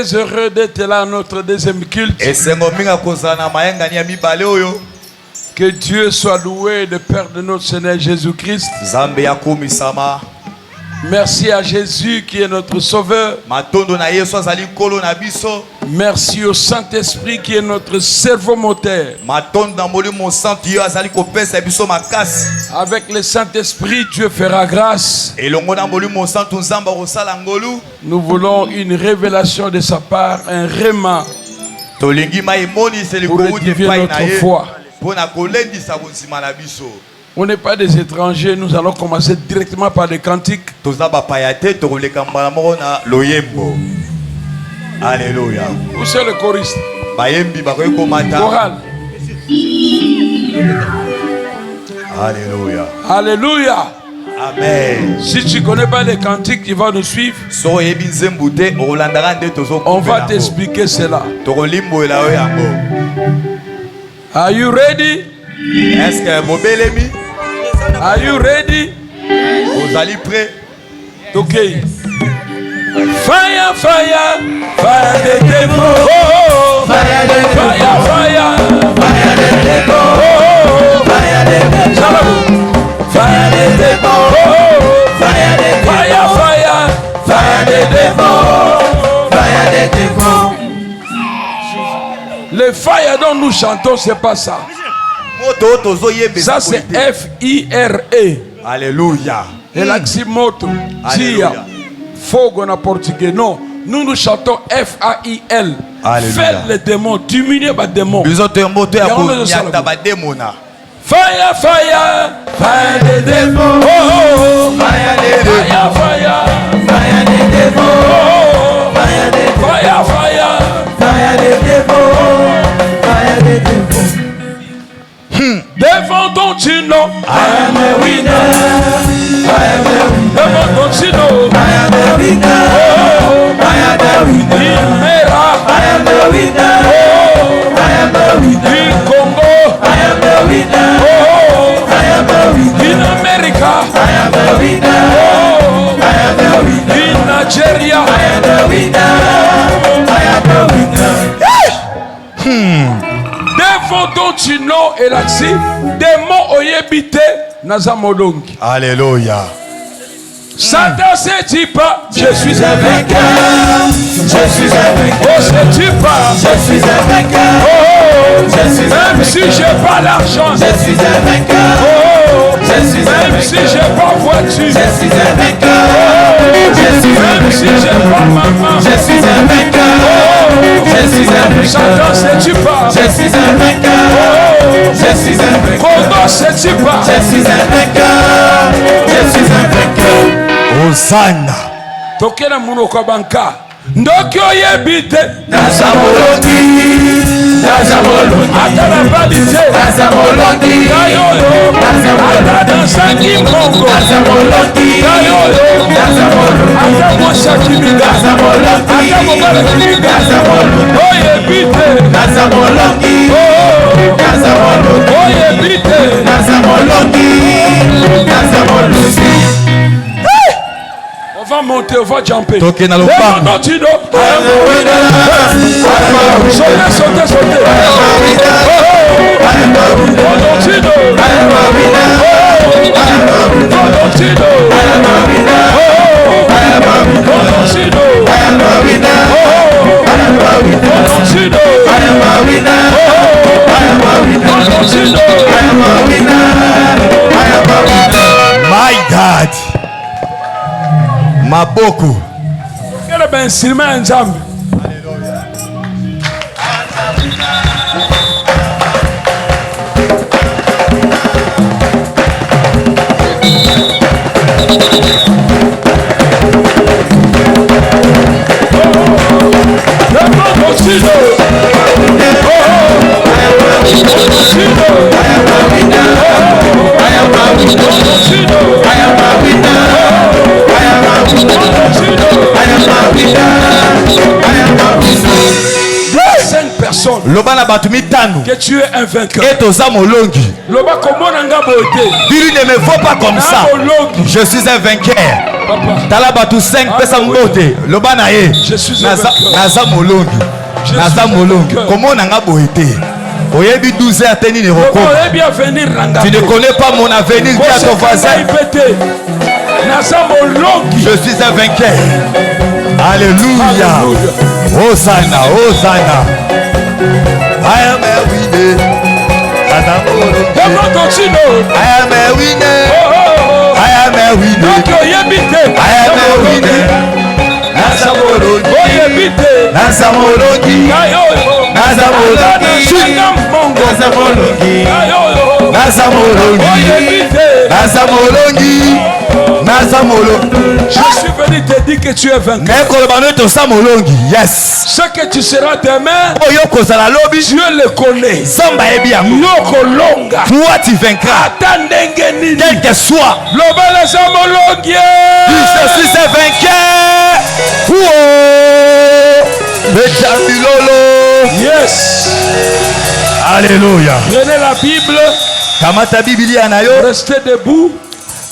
très heureux d'être là à notre deuxième culte. Que Dieu soit loué, le Père de notre Seigneur Jésus-Christ. Merci à Jésus qui est notre Sauveur. Merci au Saint-Esprit qui est notre cerveau moteur. Avec le Saint-Esprit, Dieu fera grâce. Nous voulons une révélation de sa part, un réma pour édifier notre foi. On n'est pas des étrangers, nous allons commencer directement par les cantiques. Alléluia. Où c'est le choriste? Choral. Alléluia. Alléluia. Amen. Si tu ne connais pas les cantiques, tu vas nous suivre. On va t'expliquer cela. Are you ready? Est-ce que vous belemi? Are you ready? Vous allez prêts? Ok. Fire, fire, fire the devil. Oh, fire the devil. Fire, fire, fire the devil. Oh, fire the devil. Fire the devil. Oh, fire the devil. Fire, fire, fire the devil. Fire the devil. Le fire dont nous chantons, c'est pas ça. Ça c'est F-I-R-E. Alléluia. Et l'aximoto. Tia. Fogo na portugais. Non. Nous chantons F-A-I-L. Fais les démons. Diminuer les démons. Fire, fire, fire the devil. Oh, fire the devil. Fire, fire, fire the devil. Oh, fire the devil. Fire, fire, fire the devil. Fire the devil. Devant ton chino, I am a winner. I am a winner. Devant ton chino, I am a winner. Oh, I am a winner. In Mera, I am a winner. Oh, I am a winner. In Congo, I am a winner. Oh, I am a winner. In America, I am a winner. Oh, I am a winner. In Nigeria, I am a winner. I am a winner. Devant ton chino et l'axi, démon oyebite nazamolongi. Alléluia. Satan se dit pas, je suis un vainqueur. Je suis un vainqueur. Oh, se dit pas, je suis un vainqueur. Oh, je suis un même si j'ai pas l'argent, je suis un vainqueur. Oh, je suis un vainqueur. Même si j'ai pas voiture, je suis un vainqueur. Je suis même si j'ai pas maman, je suis un vainqueur. Je suis un vainqueur. Satan se dit pas, je suis un vainqueur. Je suis un vainqueur. Kondo se dit pas, je suis un vainqueur. Je suis un vainqueur. Hosanna. tokela munoko banka ndoki oyebite nazamolongi atala balite nazamolongi kayoyo atadasangi mbongo kayoyo ata mosakimiga ata mobala kimiga oyebite oyebite on va monter, on va jumper. Toquez dans le pas. Sautez, sautez. My God. Maboko. Quel est ben Sylvain Nzambe? I am a winner. na batu mitano que tu es un vainqueur. et toza molongi. Loba komona nga bote. Bili ne me faut pas comme ça. Je suis un vainqueur. Papa. Tala batu 5 pesa mbote. Loba na ye. Je suis un vainqueur. Naza molongi. Naza molongi. Comment nanga boete? Oyebi 12 heures teni ne roko. Tu ne connais pas mon avenir, dis à ton voisin. Je suis un vainqueur. Alléluia. Hosanna, Hosanna. I am a winner. I am a winner. I am a winner. I am a winner. Nazamologi. Je suis venu te dire que tu es vainqueur. Yes. Ce que tu seras demain, Dieu le connaît. Toi tu vaincras. Quel que soit. Je suis un vainqueur. Yes. Alléluia. Prenez la Bible. Kamata Biblia na yo. Restez debout.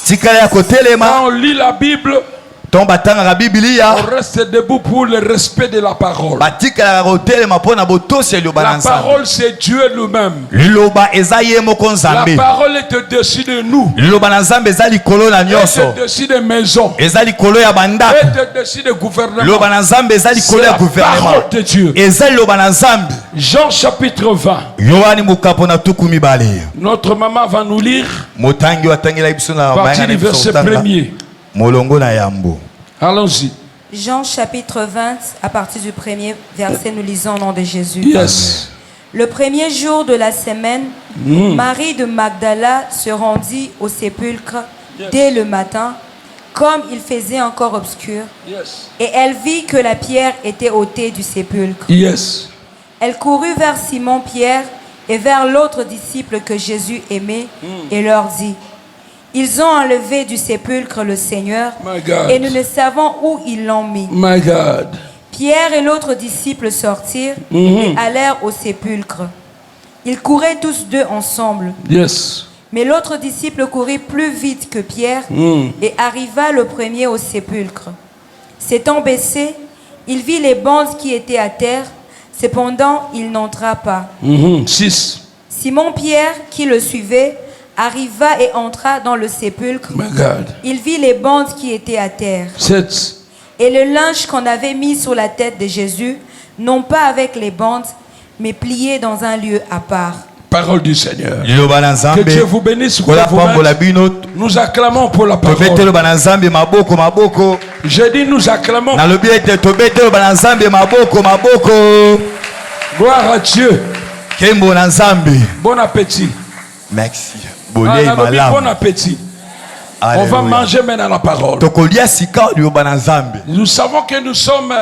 Tikala ya kotelema. Quand on lit la Bible, Tombatanga la Biblia. on reste debout pour le respect de la parole. Batikala ya kotelema pona botosi La bananza. parole c'est Dieu lui-même. Liloba ezaye moko La nzambe. parole est au-dessus de nous. Liloba na nzambe ezali kolo na Est nyonso. au-dessus des maisons. Ezali kolo ya bandako. Est au-dessus des gouvernements. Liloba na nzambe ezali C'est kolo ya la gouvernement. parole de Dieu. Ezali liloba na nzambe. Jean chapitre 20. Yohani mukapo na tuku mibale. Notre maman va nous lire Motangi watangela biso na partir du verset 1er. Molongo na yambo. Allons-y. Jean chapitre 20, à partir du premier verset, nous lisons au nom de Jésus. Yes. Le premier jour de la semaine, Marie de Magdala se rendit au sépulcre dès le matin, comme il faisait encore obscur, Yes. et elle vit que la pierre était ôtée du sépulcre. Yes. Elle courut vers Simon-Pierre et vers l'autre disciple que Jésus aimait et leur dit: ils ont enlevé du sépulcre le Seigneur My God. et nous ne savons où ils l'ont mis. My God. Pierre et l'autre disciple sortirent et allèrent au sépulcre. Ils couraient tous deux ensemble. Yes. Mais l'autre disciple courut plus vite que Pierre et arriva le premier au sépulcre. S'étant baissé, il vit les bandes qui étaient à terre. Cependant, il n'entra pas. 6. Simon-Pierre, qui le suivait, arriva et entra dans le sépulcre. My God. Il vit les bandes qui étaient à terre. 7. Et le linge qu'on avait mis sur la tête de Jésus, non pas avec les bandes, mais plié dans un lieu à part. Parole du Seigneur. Liloba na Que nzambe. Dieu vous bénisse. Kola pambola bino. Nous acclamons pour la parole. Tobetelo ba na nzambe maboko maboko. Je dis nous acclamons. Na lobi ete tobetelo ba na nzambe maboko maboko. Gloire à Dieu. Kembo na nzambe. Bon appétit. Merci. Ah, Bolie bon malamu. appétit. On va manger maintenant la parole. Tokolia sika liloba na nzambe. Nous savons que nous sommes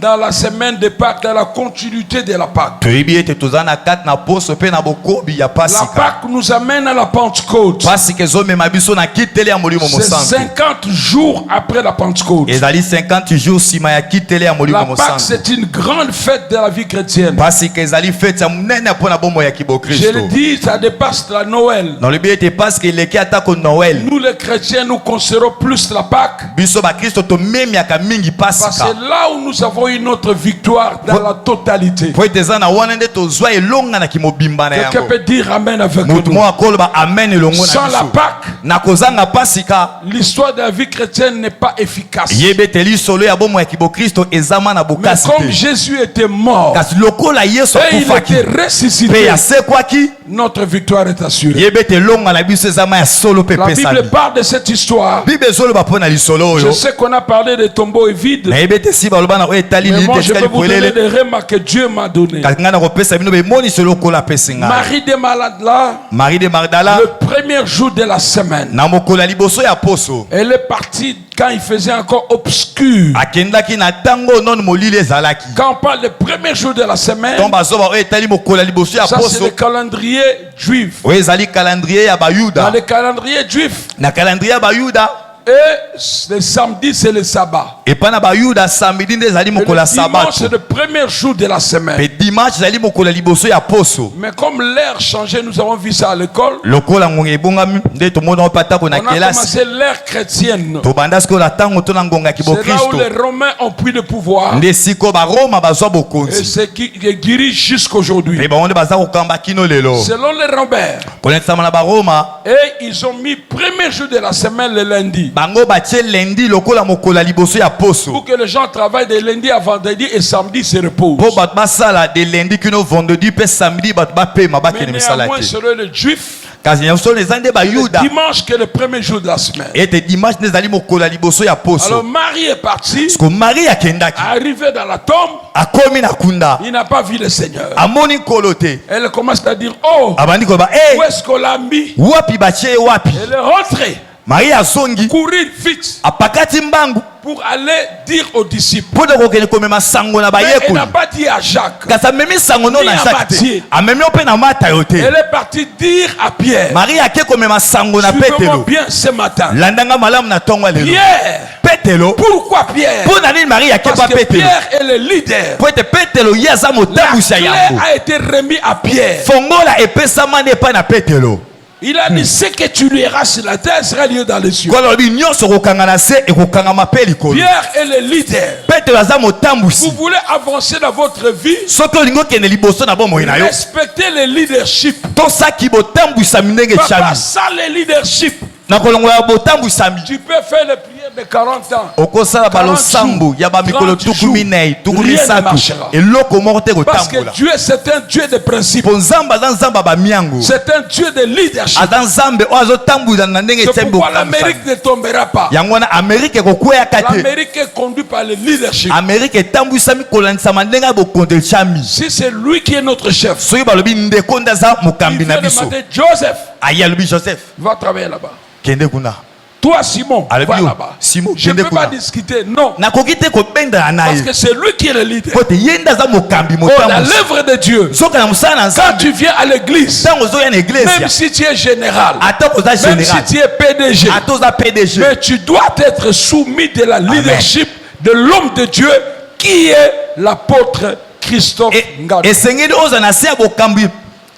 dans la semaine de Pâques, dans la continuité de la Pâque. Toyebi ete toza na kati na poso pe na bokobi ya La pasika. Pâque nous amène à la Pentecôte. Pasika ezomema biso na kitele ya molimo C'est mosantu. 50 jours après la Pentecôte. Ezali 50 jours sima ya kitele ya molimo La Pâque, mosantu. c'est une grande fête de la vie chrétienne. Pasika ezali fete ya munene mpona bombo ya Je kibokristo. le dis, ça dépasse la Noël. Na lobi ete pasika eleki atako Noël. Nous les chrétiens, nous considérons plus la Pâque. Biso ba Kristo to memiaka mingi Parce que pasika. c'est là où nous avons eu notre victoire dans la totalité. Po ete eza na wana nde tozwa elonga na kimobimba na Quelqu'un yango. peut dire Amen avec Mutu nous. mo akoloba amen elongo Sans na la biso. Pâque, Na kozanga pasika. l'histoire de la vie chrétienne n'est pas efficace. Yebeteli solo ya bombo ya kibokristo ezama na Mais bokasi comme te. Jésus était mort Kasi lokola Yesu et il akufaki. était Pe ressuscité, asekwaki. notre victoire est assurée. Yebete longa na biso ezama ya solo pe La pesa. Bible parle de cette histoire. Bible ezoloba pona lisolo Je oyo. sais qu'on a parlé des tombeaux vides, Na yebete si baloba na oyo etali mais lili moi te je peux tikali vous donner polele. des remarques que Dieu m'a données. Kasi nga na kopesa bino bemoni solo kola pesinga. Marie de malade là, Marie de Magdala. le premier jour de la semaine, Na mokola liboso ya poso. elle est partie quand il faisait encore obscur. Akendaki na tango non molili ezalaki. Quand on parle du premier jour de la semaine, Tomba zoba oyo etali mokola liboso ya ça c'est poso. le calendrier juif. Oyo ezali calendrier ya Dans bayuda. le calendrier juif, Na calendrier ya bayuda. Et le samedi, c'est le sabbat. Et pendant bayuda samedi ndezali Et le mokola dimanche, sabato. c'est le premier jour de la semaine. Et dimanche zali mokola liboso ya poso. Mais comme l'ère changeait, nous avons vu ça à l'école. Lokola ngonga ebonga nde to mona pata ko On na a kelasi. commencé l'ère chrétienne. To bandas ko la tango to na ngonga ki bo C'est là où Kristo. les Romains ont pris le pouvoir. Nde siko ba Roma bazwa Et bokonzi. c'est qui dirige jusqu'aujourd'hui. Et ba onde baza ko kamba kino lelo. Selon les Romains. Connaître na ba Roma. Et ils ont mis premier jour de la semaine le lundi. Bango batie lundi lokola mokola liboso ya poso. Pour que les gens travaillent de lundi à vendredi et samedi se reposent. Po bat basala de lundi kino vendredi pe samedi bat ba pe mabake Mais ne misala néanmoins, te. selon les Juifs, Kazi nyonso les ande ba yuda. dimanche qui est le premier jour de la semaine. Et te dimanche nezali mokola liboso ya Alors poso. Marie est partie, Parce que Marie akendaki. arrivée dans la tombe, Akomi na kunda. il n'a pas vu le Seigneur. Amoni kolote. Elle commence à dire, oh, Abandi ko ba où est-ce qu'on l'a mis? wapi batie wapi. Elle est rentrée, Marie asongi courir vite apakati mbangu pour aller dire aux disciples. po de kokene komema sango na Mais elle bayekoli. n'a pas dit à Jacques. Kasi amemi sango no Ni na a Jacques Matthieu. te. Amemi ope na Mata yo te. Elle est partie dire à Pierre. Marie ake komema sango na Suivez-moi Petelo. bien ce matin. Landanga malamu na tongo lelo. Pierre. Petelo. Pourquoi Pierre? Po na nini Marie ake Parce pa que Petelo. Pierre est le leader. Po ete Petelo ye aza La motambusi ya clé yango. a été remis à Pierre. Fongola epesama nde epai na Petelo. Il a dit ce que tu lieras sur la terre sera lié dans les cieux. Kolobi nyonso kokanga na se ekokangama pe likolo. Pierre est le leader. Petelo aza motambusi. Vous voulez avancer dans votre vie? Soki olingi okende liboso na bomoi na yo. Respectez le leadership. Tosaki botambwisami ndenge Papa, chami. sans le leadership, Na kolongola botambwisami. tu peux faire les prières de 40 ans. Okosala 40 balosambo ya bamikolo 30 tuku minei tuku Rien ne misato marchera. eloko moko te Parce que kotambola. Dieu, c'est un Dieu de principe. Po nzambe aza nzambe ya bamiango. C'est un Dieu de leadership. Aza nzambe oyo azotambwisa na ndenge C'est etyambi pourquoi bokamwisami. l'Amérique ne tombera pas. Yango wana amerike ekokweyaka te. L'Amérique est conduite par le leadership. amerike etambwisami kolandisama ndenge ya bokonzi echami. Si c'est lui qui est notre chef, soki balobi ndeko nde aza il mokambi na vient de biso mater Joseph, aye alobi joseph va travailler là-bas. kende kuna. Toi, Simon, Alobi va yo, là-bas. Simon, Je ne kende peux pas kuna. discuter. Non. nakoki te kobendana na Parce ye que c'est lui qui est le leader. po te ye nde aza mokambi Oh, la motambusi. l'œuvre de Dieu. soki na mosala na Quand nzambe tu viens à l'église, ntango ozoya na même eglise si tu es général, ata oza même si général tu es PDG, ata oza pdg mais tu dois être soumis de la leadership de l'homme de Dieu qui est l'apôtre Christophe Ngado. esengeli oza na se ya bokambi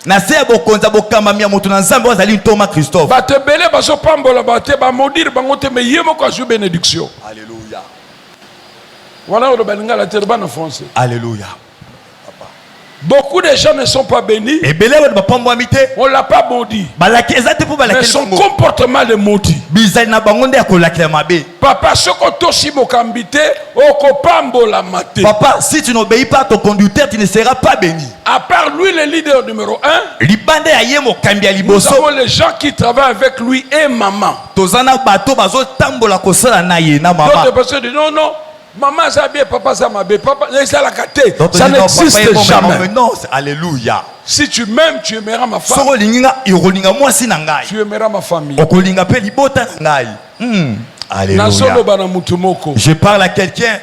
na se ya bokonzi ya bokambami ya moto na nzambe oyo azali ntoma christophe. Bato ebele bazopambola bate bamodire bango te me ye moko azwi bénédiction. Alléluia. Voilà oyo balingala te bana français. Alléluia. Beaucoup de gens ne sont pas bénis. ebele bato bapambwami te On l'a pas maudit. balaki eza te mpo Mais balakeli son bango comportement le maudit. bizali na bango nde ya kolakela mabe. Papa, soko tosi mokambi te okopambolama te. Papa, si tu n'obéis pas à ton conducteur, tu ne seras pas béni. À part lui, le leader numéro 1, Libande ya ye mokambi ya nous liboso. avons les gens qui travaillent avec lui et maman. Tozana bato bazotambola kosala na ye na D'autres mama. personnes disent non, non, maman ça bien, papa ça m'a bien, papa ça la kate. D'autres Ça disent, non, papa est n'existe bon, mais jamais. non, c'est- Alléluia. Si tu m'aimes, tu aimeras ma femme, Soko linga irolinga mwasi na ngai. tu aimeras ma famille. Okolinga pe libota na ngai. Alléluia. Nazoloba na mutu moko. Je parle à quelqu'un.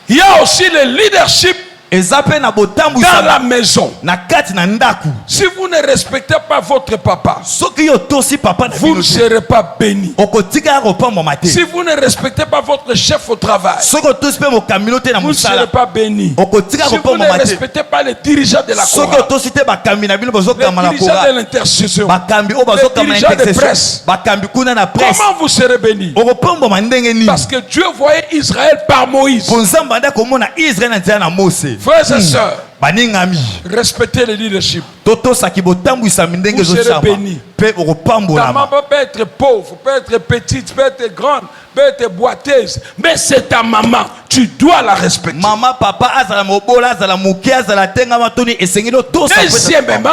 Il y a aussi le leadership Ezape na botambu dans la maison. na kati na ndaku. Si vous ne respectez pas votre papa, Soki yo tosi papa na vous ne bino te. serez pas béni. Okotika kopamba mate. Si vous ne respectez pas votre chef au travail, Soki tosi pe mokambi te na vous ne serez musala. pas béni. Okotika Si vous kopamba ne mate. respectez pas les dirigeants de la Soki chorale, tosi te bakambi na bino bazokamba na les dirigeants de chorale. l'intercession, Bakambi o les bazokamba na dirigeants de intercession. presse, Bakambi kuna na presse. comment vous serez béni? Okopamba mandenge nini? Parce que Dieu voyait Israël par Moïse. Po nzambe anda komona Israël na nzela na Mose. Frères et sœurs, Baningami. respectez le leadership. Totosaki botambwisa mindenge Vous serez zochama. bénis. Pe Ta okopambolama. maman peut être pauvre, peut être petite, peut être grande, peut être boiteuse, mais c'est ta maman. Tu dois la respecter. Mama papa azala mobola azala muke azala tenga matoni esengelo tosa. Deuxièmement,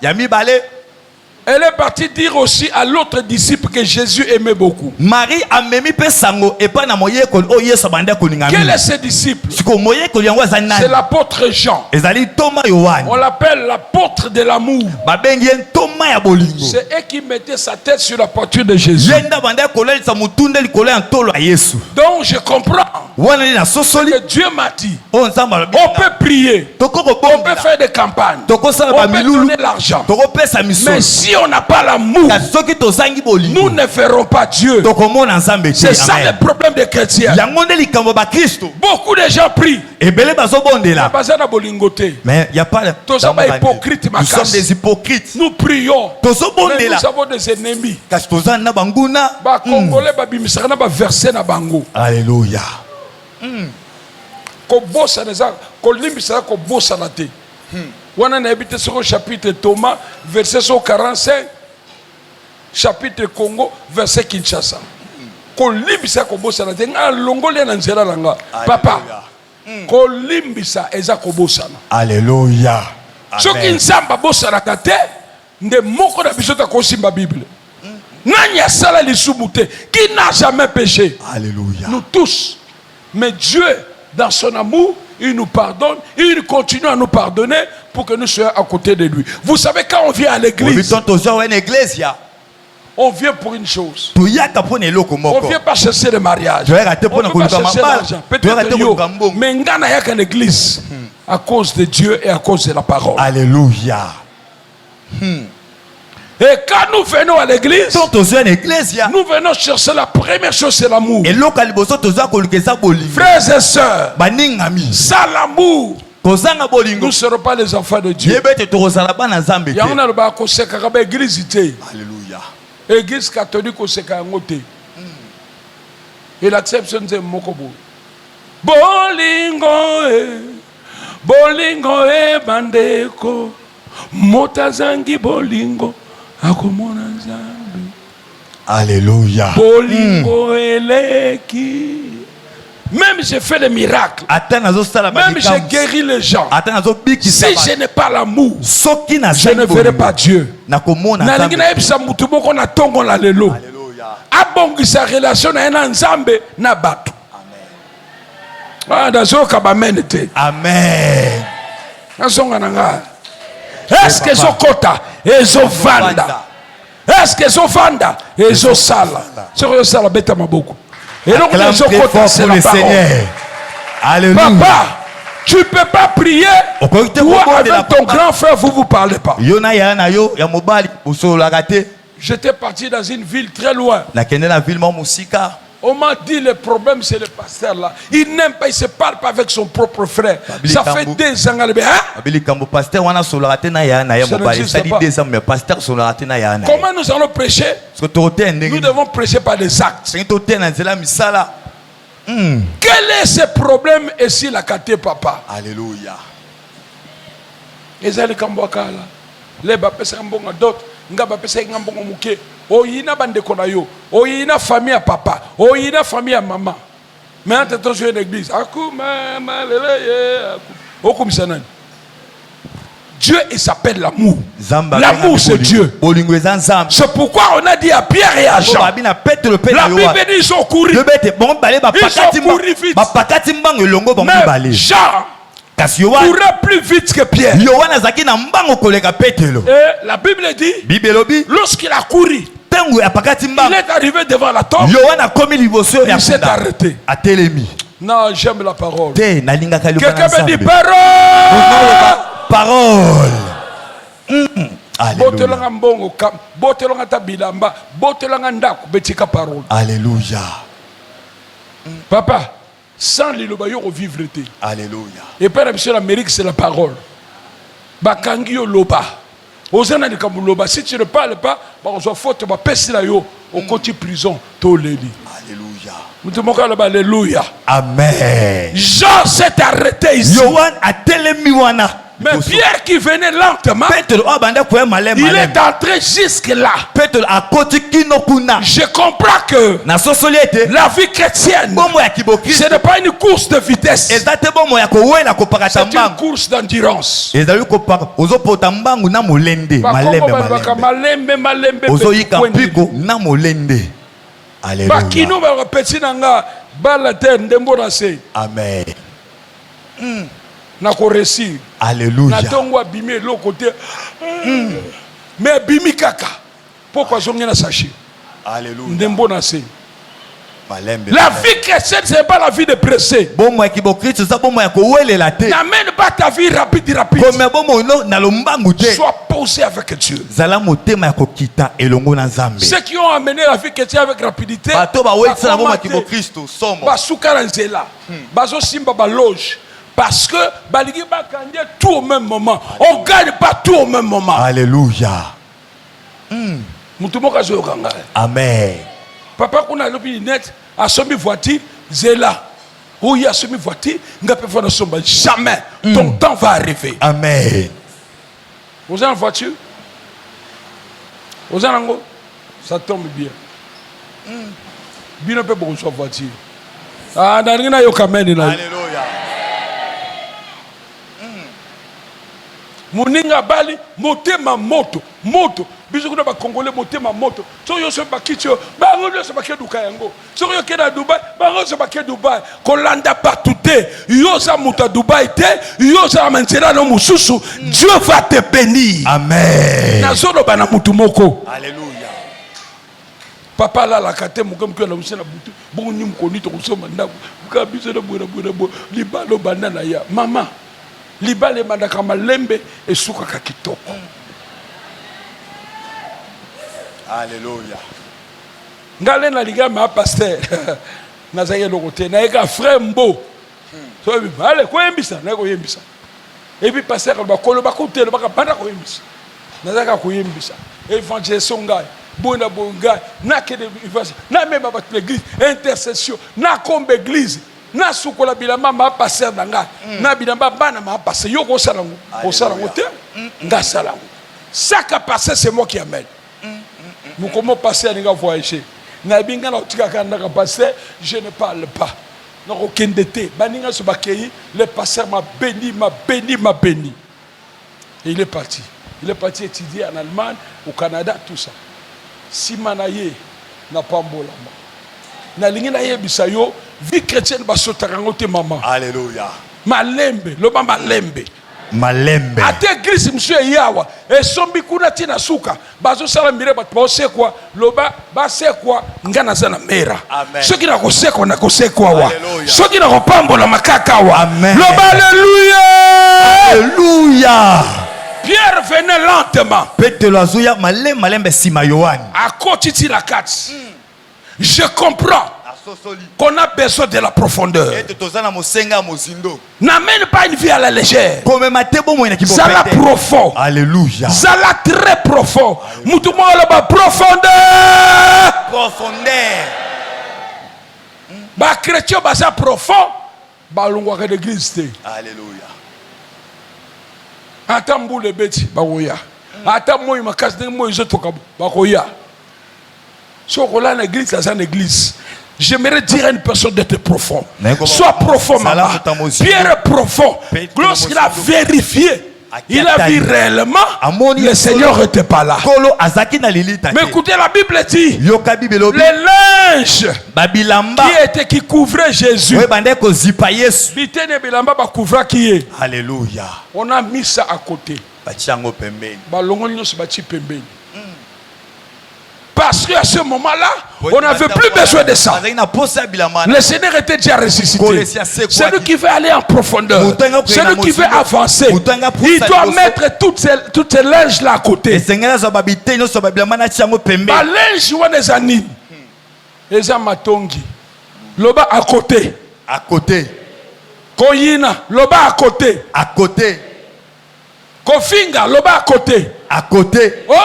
Ya mibale. elle est partie dire aussi à l'autre disciple que Jésus aimait beaucoup. Marie amemi pe sango epa na moyekoli o Yesu banda kolinga Quel mingi. est ce disciple? Siko moyekoli yango azali C'est nani? l'apôtre Jean. Ezali Thomas Yohane. On l'appelle l'apôtre de l'amour. Babengi ye Thomas ya bolingo. C'est eux qui mettaient sa tête sur la poitrine de Jésus. Yenda banda kolelisa mutunde likolo ya ntolo ya Yesu. Donc je comprends Wana ni na sosoli. que Dieu m'a dit, O nzamba alobi. on peut prier, Toko on peut kobonga. faire des campagnes, Toko sala on ba peut milulu. donner l'argent. Toko pesa Mais misolo. si on n'a pas l'amour, nous ne verrons pas Dieu. C'est ça le problème des chrétiens. Beaucoup de gens prient. Mais il n'y a pas de... Nous sommes des hypocrites. Nous prions. Mais nous avons des ennemis. Alléluia. Chapitre Thomas, verset 45, chapitre Congo, verset Kinshasa. Papa, alléluia. Soki nzamba bosala kate nde moko na biso ta kosimba Bible. Nani asala lisumute qui n'a jamais péché. Alléluia. Nous tous. Mais Dieu dans son amour, il nous pardonne, il continue à nous pardonner pour que nous soyons à côté de lui. Vous savez quand on vient à l'église, on vient pour une chose. On ne vient pas chercher le mariage. On ne vient pas chercher l'argent. Peut-être yo, mais on a qu'à l'église à cause de Dieu et à cause de la parole. Alléluia. Et quand nous venons à l'église, nous venons chercher la première chose, c'est l'amour. Frères et sœurs, sans l'amour, nous ne serons pas les enfants de Dieu. Alléluia. Église catholique au Sekangote. Et l'acception de Mokobo. Bolingo e bandeko. Motazangi bolingo. Akomona nzambe. Alléluia. Bolingo eleki. Même j'ai fait des miracles. Même j'ai guéri les gens. Si je n'ai pas l'amour, je ne verrai pas Dieu. Alléluia. Abongisa relation na ena nzambe na bato. Amen. Amen. Est-ce que Zokota et Zovanda? Est-ce que Zovanda et Zosala? C'est ça bête ma beaucoup. Et donc les Zokota c'est la parole. Alléluia. Papa, tu ne peux pas prier. Toi avec ton grand frère vous ne parlez pas. J'étais parti dans une ville très loin. On m'a dit le problème c'est le pasteur là. Il n'aime pas, il ne se parle pas avec son propre frère. Ça fait 2 ans. Comment nous allons prêcher? Nous devons prêcher par des actes. Quel est ce problème ici la kate papa? Alléluia. Ezali kambwakala. Les bapesa mbonga d'autres. Nga bapesa mbonga muke. Oyina bandeko na yo. Oyina famille à papa. Oyina famille à maman. Mais en temps je vais à l'église. Akuma malele. Okumsanani. Dieu il s'appelle l'amour. L'amour c'est Dieu. C'est pourquoi on a dit à Pierre et à Jean. La Bible dit ils ont couru. Ils ont couru vite. Mais Jean courait plus vite que Pierre. Et la Bible dit lorsqu'il a couru, il est arrivé devant la tombe. Il s'est arrêté. Non, j'aime la parole. Quelqu'un me dit parole. Alléluia. Papa, sans l'Ilobayo, on vivre. Alléluia. Et par l'Amérique, c'est la parole. Bakangi yo loba. Ozana de Kamuloba. Si tu ne parles pas, on s'en fout, tu vas passer là au côté prison. Alléluia. Alléluia. Amen. Jean s'est arrêté ici. Mais Pierre qui venait lentement, il est entré jusque là. Je comprends que la vie chrétienne, ce n'est pas une course de vitesse, c'est une course d'endurance. Amen. Alléluia. Mais bimi kaka. Pourquoi je ne sais pas? Alléluia. La vie chrétienne, ce n'est pas la vie de pressé. N'amène pas ta vie rapide. Sois posé avec Dieu. Ceux qui ont amené la vie chrétienne avec rapidité, parce que tout au même moment. On ne gagne pas tout au même moment. Alléluia. Amen. Papa, qu'on a l'opinionnette, a somme voiture, zéla. Oui, a somme voiture, jamais. Ton temps va arriver. Amen. Vous avez une voiture? Vous avez un go? Ça tombe bien. Bien un peu pour une voiture. Ah, dans rien à Alléluia. Moninga bali, motema moto. Biso kuna ba Congolais motema moto. So yo se bakitio, ba ngodo se baké duka yango. So yo kena Dubai, ba ngodo se baké Dubai. Kolanda partout te. Yo sa muta Dubai te, yo sa mentira no mususu. Dieu va te bénir. Amen. Na zolo bana mutu moko. Alléluia. Papa la la kate mukam kwa na musena butu. Bongo ni mkoni to kusoma ndako. Buka biso na bura libalo banana ya. Mama. Libale mandaka malembe esuka kakitoko. Alléluia. Ngale na liga ma pasteur. Nazaye lokote na eka frère mbo. So allez ko yembisa na ko yembisa. Et puis pasteur ba kolo ba kotelo ba banda ko yembisa. Nazaka ko yembisa. Évangélisation ngai. Bona bonga na ke de na même ba l'église intercession na kombe église. Na sukola bilamba ma passer danga na bilamba bana ma passer yo ko salango te nga salango saka passer c'est moi qui amène nous comment passer ninga voyager na binga na tika kanda ka passer je ne parle pas na aucun dété baninga so bakei le pasteur m'a béni et il est parti étudier en Allemagne au Canada tout ça si manaye na pambola na lingi na yebisa yo vie chrétienne basotarango te mama. Alléluia. Malembe, loba malembe. Malembe. Ate église monsieur yawa et sombi kuna tina suka bazo sala mire bat bose quoi loba ba se quoi ngana sana mera. Ce qui na kosekwa na kosekwa wa. Ce qui na kopambola makaka wa. Amen. Loba alléluia. Alléluia. Pierre venait lentement. Petelazuya malembe sima Yohani. À côté la carte. Je comprends qu'on a besoin de la profondeur. N'amène pas une vie à la légère. Zala profond. Alléluia. Zala très profond. Moutouma la profondeur. Profondeur. Ba chrétien basa profond. Ba longwa de l'église. Alléluia. Atambu le beti ba oya. Atam moi makas de moi je toka ba oya. So kola na église ça une église. J'aimerais dire à une personne d'être profond. Sois profond, maman. Pierre est profond. Lorsqu'il a vérifié, il a vu réellement, le Seigneur n'était pas là. Mais écoutez, la Bible dit, les linges qui couvraient Jésus, Alléluia. on a mis ça à côté. Parce qu'à ce moment-là, on n'avait plus besoin de ça. Le Seigneur était déjà ressuscité. Celui qui veut aller en profondeur, celui qui veut avancer, il doit mettre toutes ces linges là à côté. La linge ou des anis, les amatongi, loba à côté. À côté. Koyina, loba à côté. À côté. Kofinga, loba à côté. À côté. Oh,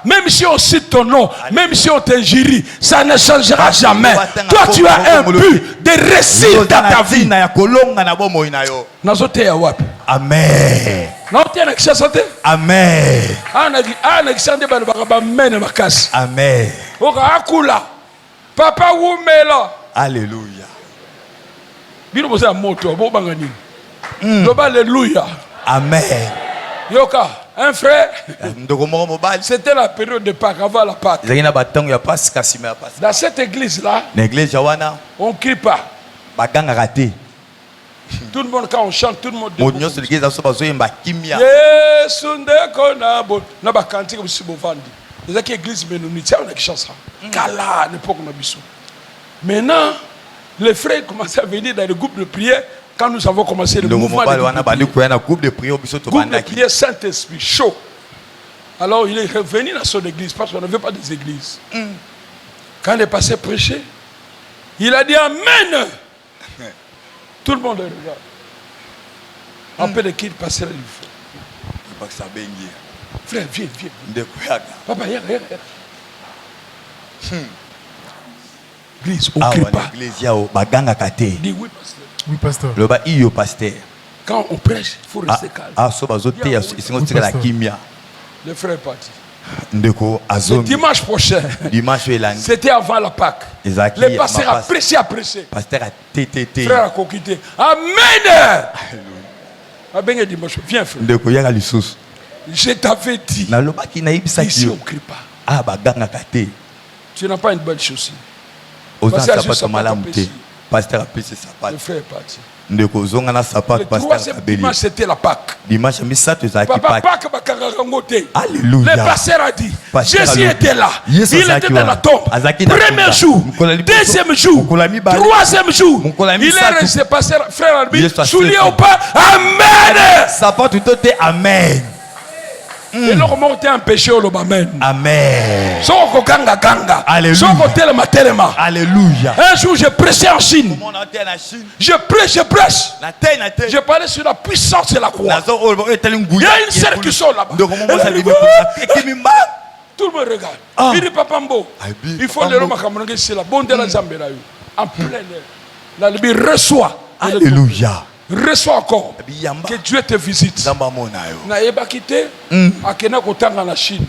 même si on cite ton nom, même si on t'injurie, ça ne changera jamais. Toi, tu as un but de réussir dans ta vie. Amen. Amen. Amen. Papa Wumela. Alléluia. Alléluia. Amen. Yoka, un frère, c'était la période de Pâques avant la Pâque. Dans cette église-là, on ne crie pas. Tout le monde, quand on chante, tout le monde dit Maintenant, les frères commençaient à venir dans le groupe de prière quand nous avons commencé le mouvement de groupe de prière. Groupe de prière Saint-Esprit, chaud. Alors il est revenu dans son église parce qu'on n'avait pas des églises. Quand le pasteur prêchait, il a dit Amen. Tout le monde le regarde. Après de qui il passait le frère, viens. Papa, regarde. L'église, on ne crie pas. Dis oui, pasteur. Oui, pasteur. Le pasteur. Quand on prêche, il faut rester calme. Le frère est parti. Le dimanche prochain, c'était avant la Pâque. Le pasteur a pressé. Frère a coquité. Amen. Dimanche. Viens, frère. Je t'avais dit. Ici, on ne crie pas. Tu n'as pas une bonne chaussure. Pasteur a pris ses sapatos. Le frère est parti. Le troisième dimanche, c'était la Pâque. Papa, le pasteur a dit, Jésus était là. Il était dans la tombe. Premier jour, deuxième jour, troisième jour. Il est resté, pasteur, frère Albi, soulier ou pas, Amen. Amen. Et leur monté un péché au Amen. Amen. Alléluia. Alléluia. Un jour, je prêchais en Chine. Je prêche. Je parlais sur la puissance de la croix. Il y a une sœur qui sort là-bas. Tout le monde regarde. Il dit Papa Mbo, il faut le remarquer, c'est la bonne de la Zambéla. En plein air. La Libye reçoit. Alléluia. Reçois encore que Dieu te visite. Na ebakite akena kotanga na Chine.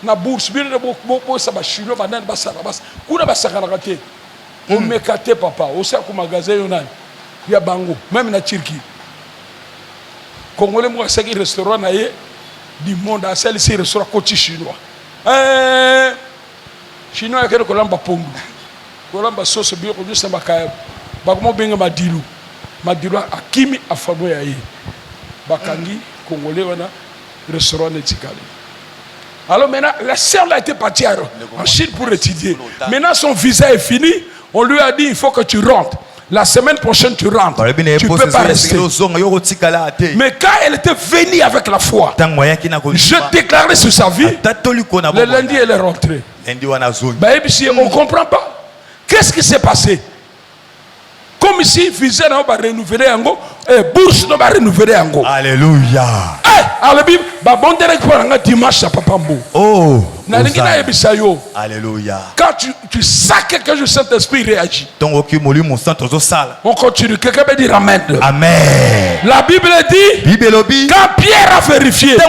Na bourse bien de beaucoup ça ba chino ba nan ba sala bas. Kuna ba sakana kate. O mekate papa, o sa ku magasin yonan. Ya bango, même na Turquie. Congolais moi c'est un restaurant na ye du monde à celle ci restaurant côté chinois. Chinois akena kolamba pondu. Kolamba sauce bio ko juste bakaya. Ba ko benga madilu. Madira akimi afabo ya ye bakangi congolais wana restaurant netikali. Alors maintenant la sœur a été partie en Chine pour étudier. Maintenant son visa est fini, on lui a dit il faut que tu rentres. La semaine prochaine tu rentres. Tu peux pas rester. Mais quand elle était venue avec la foi, je déclarais sur sa vie. Le lundi elle est rentrée. On comprend pas. Qu'est-ce qui s'est passé? Comme ici, visa n'a pas renouvelé en go, et bourse n'a pas renouvelé en go. Alléluia. À la Bible, bon direct pour un dimanche à Papambo. Oh. Alléluia. Quand tu sais que quelque chose, le Saint-Esprit réagit. On continue. Quelqu'un peut dire Amen. Amen. La Bible dit, quand Pierre a vérifié, il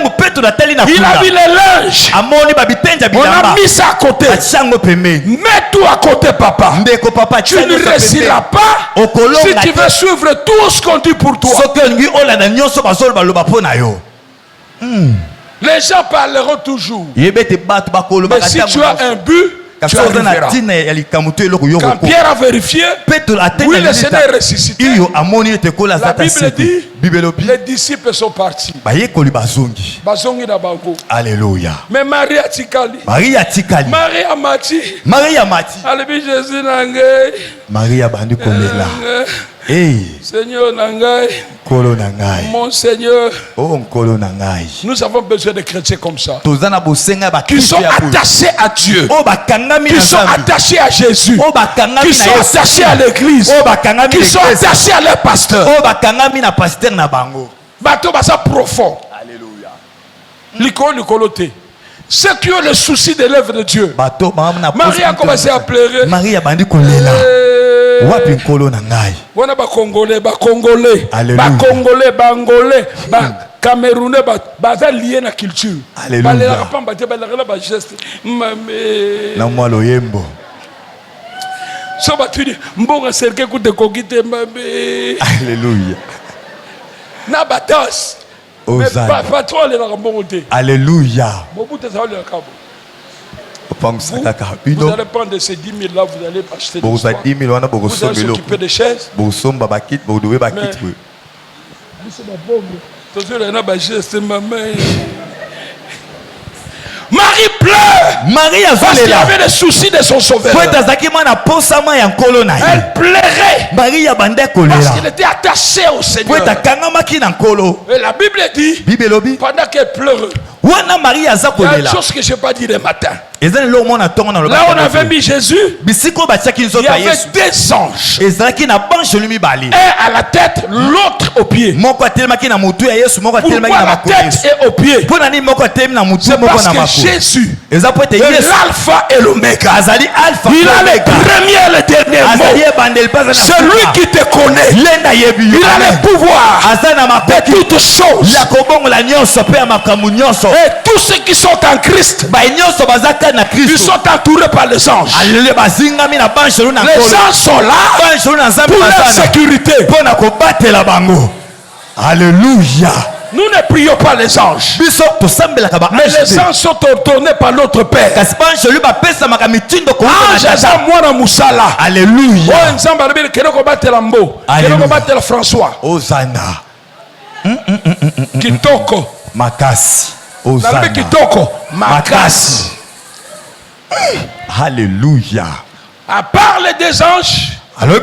a vu les linges. On a mis ça à côté. Mets-toi à côté, papa. Tu ne réussiras pas si tu veux suivre tout ce qu'on dit pour toi. Les gens parleront toujours. Mais si tu as un but, tu arriveras. Quand Pierre a vérifié, oui, le Seigneur est ressuscité. La Bible dit, les disciples sont partis. Alléluia. Mais Marie a tikali. Marie a mati. Alléluia, Jésus nangai. Marie a bandu kolela. Seigneur nangai. Mon Seigneur, nous avons besoin de chrétiens comme ça, qui sont attachés à Dieu, qui sont attachés à Jésus, qui sont attachés à l'église, qui sont attachés à leur pasteur. Bateau basa profond. Alléluia. Ceux qui ont le souci de l'œuvre de Dieu. Marie a commencé à pleurer. Marie a bandu kolela. Wapi nkolo na ngai. Wana ba Congolais, Bangolais, Camerounais, baza lié na culture. Alléluia. Ba geste. Na mwa loyembo. So ba tuni mbonga serke ku de kokite mame. Alléluia. Na batos. Mais pas trop les mbongote. Alléluia. Mobutu ça le kabo. Vous allez prendre ces 10 000 là, vous allez acheter des soins. Vous allez s'occuper des chaises. Mais c'est ma pauvre. Toujours il y a un geste, maman. Marie Marie pleure. Marie Parce qu'il azolela. avait des soucis de son sauveur. Po tazaki mwana posama ya nkolo na ye. Elle pleurait. Marie abande Parce kolela. qu'il était attaché au Po Seigneur. takangamaki na nkolo. Et la Bible dit, Bible lobi. pendant qu'elle pleure, Wana Marie aza il y a une kolela. chose que je n'ai pas dit le matin. Ezali lo mona tongo na Là, on avait mis Jésus. bisiko batiaki Il y nzoto ya avait Yesu. deux anges. Ezalaki na banshelu mibale. Un à la tête, l'autre au pied. Moko atelemaki na mutu ya Yesu, moko atelemaki Pourquoi na la makolo. tête est au pied? Mpo na nini moko atelemi na mutu C'est moko parce na que makolo. Jésus Eza po ete est Yesu l'alpha et l'oméga. azali alpha Il a pe le omega. premier et le dernier Azali mot. ebandeli mpe aza na C'est lui qui te connaît. ye na yebi yo. Il a le pouvoir aza na de makoki toutes choses. ya kobongola nyonso mpe ya makambo nyonso. Et tous ceux qui sont en Christ, baye nyonso baza kati na ils Kristo. sont entourés par les anges. alele bazingami na banshelu na Les nkolo. anges sont là banshelu na nzambe pour leur bazana sécurité. mpo na kobatela bango. Alleluya. Nous ne prions pas les anges. biso tosambelaka Mais les baange te. anges sont ordonnés par notre Père. kasi banshelu bapesamaka mitindo kouta na Ange aza tata. mwana musala. Alleluya. Oyo nzambe alobi kende kobatela mbo, kende Alléluia. kobatela François. Ozana. Kitoko. Makasi. Nalobi Ozana. kitoko. Makasi. Alléluia. À part les deux anges, Alors,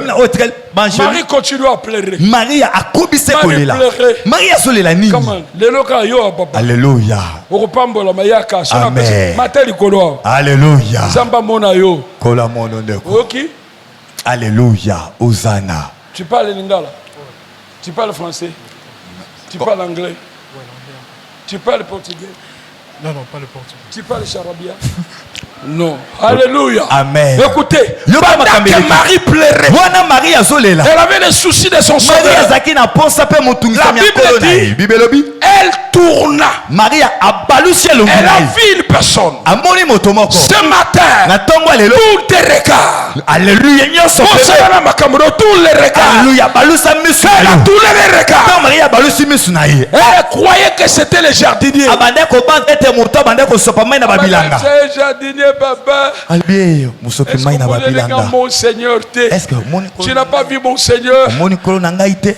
banshelu. Marie continue à pleurer. Maria akobise Marie kolela. pleurait. Maria solela nini? Comment? Lelo ka yo papa. Alléluia. Okopambola mayaka. Amen. Mateli kolo. Alléluia. Zamba mona yo. Kola mono ndeko. Ok? Alléluia. Ozana. Tu parles lingala? Tu parles français? Tu parles anglais? Tu parles portugais? Non, pas le portugais. Tu parles charabia? Non. Alléluia. Amen. Écoutez, Yo ba pendant makambeli. que Marie pleurait, Wana Maria solela. elle avait les soucis de son Maria sauveur. zaki na posa pe motungisa La mi Bible akolo na dit- ye. Bible lobi. Elle tourna. Maria abalusi elongi Elle na a ye. vu une personne. Amoni moto moko. Ce matin, Na tongo alelo. tous tes regards. Alléluia nyonso Pour pe. cela, ma camarade, tous les regards. Alléluia balusa misu Elle na a yo. tous les regards. Tant Maria balusi misu na ye. Elle croyait que c'était le jardinier. Abande kobanda ete moto abande kosopa mai na babilanga. C'est jardinier, papa. Albi musopi Est-ce mai que na vous voulez les gars, babilanga. mon Seigneur, Est-ce que moni tu n'as pas vu mon Seigneur? moni kolo na ngai te?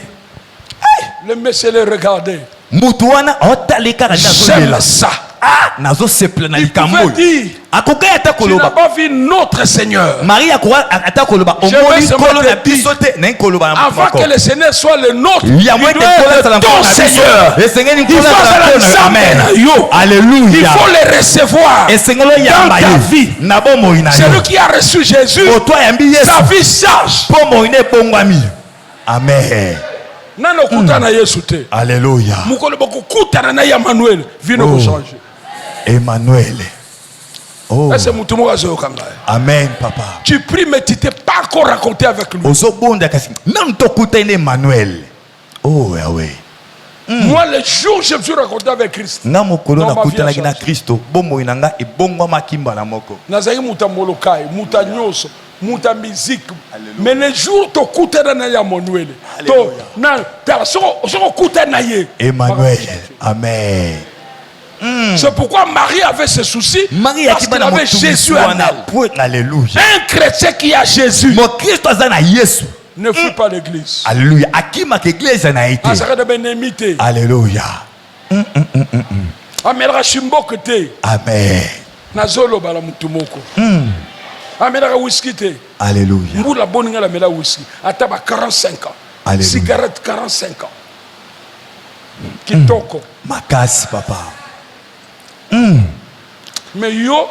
Le monsieur les regardait. Mutu wana otali kaka J'aime nazolela. ça. Ah, nazo sepla na Il likambo. pouvait dire, Akoka ata tu n'as koloba. pas vu notre Seigneur. Maria kwa ata koloba Je omoni vais kolo seulement na te dire, biso te na koloba na Avant moko. que le Seigneur soit le nôtre, Il y a il moins doit que kola être sala ton Seigneur. Esengeni Il faut kola sala aller na Amen. amen. Il Alléluia. faut les recevoir. Esengelo Dans yamba ta ye. vie. Na bomo ina Celui yo. qui a reçu Jésus, Oto yambi Yesu. sa vie change. Pomo ine bongwami. Amen. Nano kutana Yesu te. Alléluia. Mukolo boko kutana na Emmanuel. Vino ko changer. Emmanuel. Oh. Est-ce que mutu moko azokanga? Amen papa. Tu pries mais tu t'es pas encore raconté avec lui. Ozobonda kasi. Même tokuta ine Emmanuel. Oh Yahweh. Moi le jour où je me suis raconté avec Christ, Nga mokolo Non, na ma vie a kutanaki na changé. Kristo. Bomo inanga ebongwama kimbala moko. nazali muta molokai, muta nyoso, muta musique. Mais le jour to kutana na Emmanuel. To Alléluia. na ta soko kutana na ye. Emmanuel. Amen. C'est pourquoi Marie avait ce souci Marie parce qu'elle avait Jésus en elle. Alléluia. Un chrétien qui a Jésus Mo Kristo aza na Yesu. ne fuit pas l'église. Alléluia. Akima ke église na été. Azaka de bénémité. Alléluia. Amelaka shimboke te. Amen. Nazolo bala mutu moko. Amelaka whisky te. Alléluia. Mbula boninga la mela whisky. Ataba 45 ans. Alléluia. Cigarette 45 ans. Kitoko. Makasi papa. Mais yo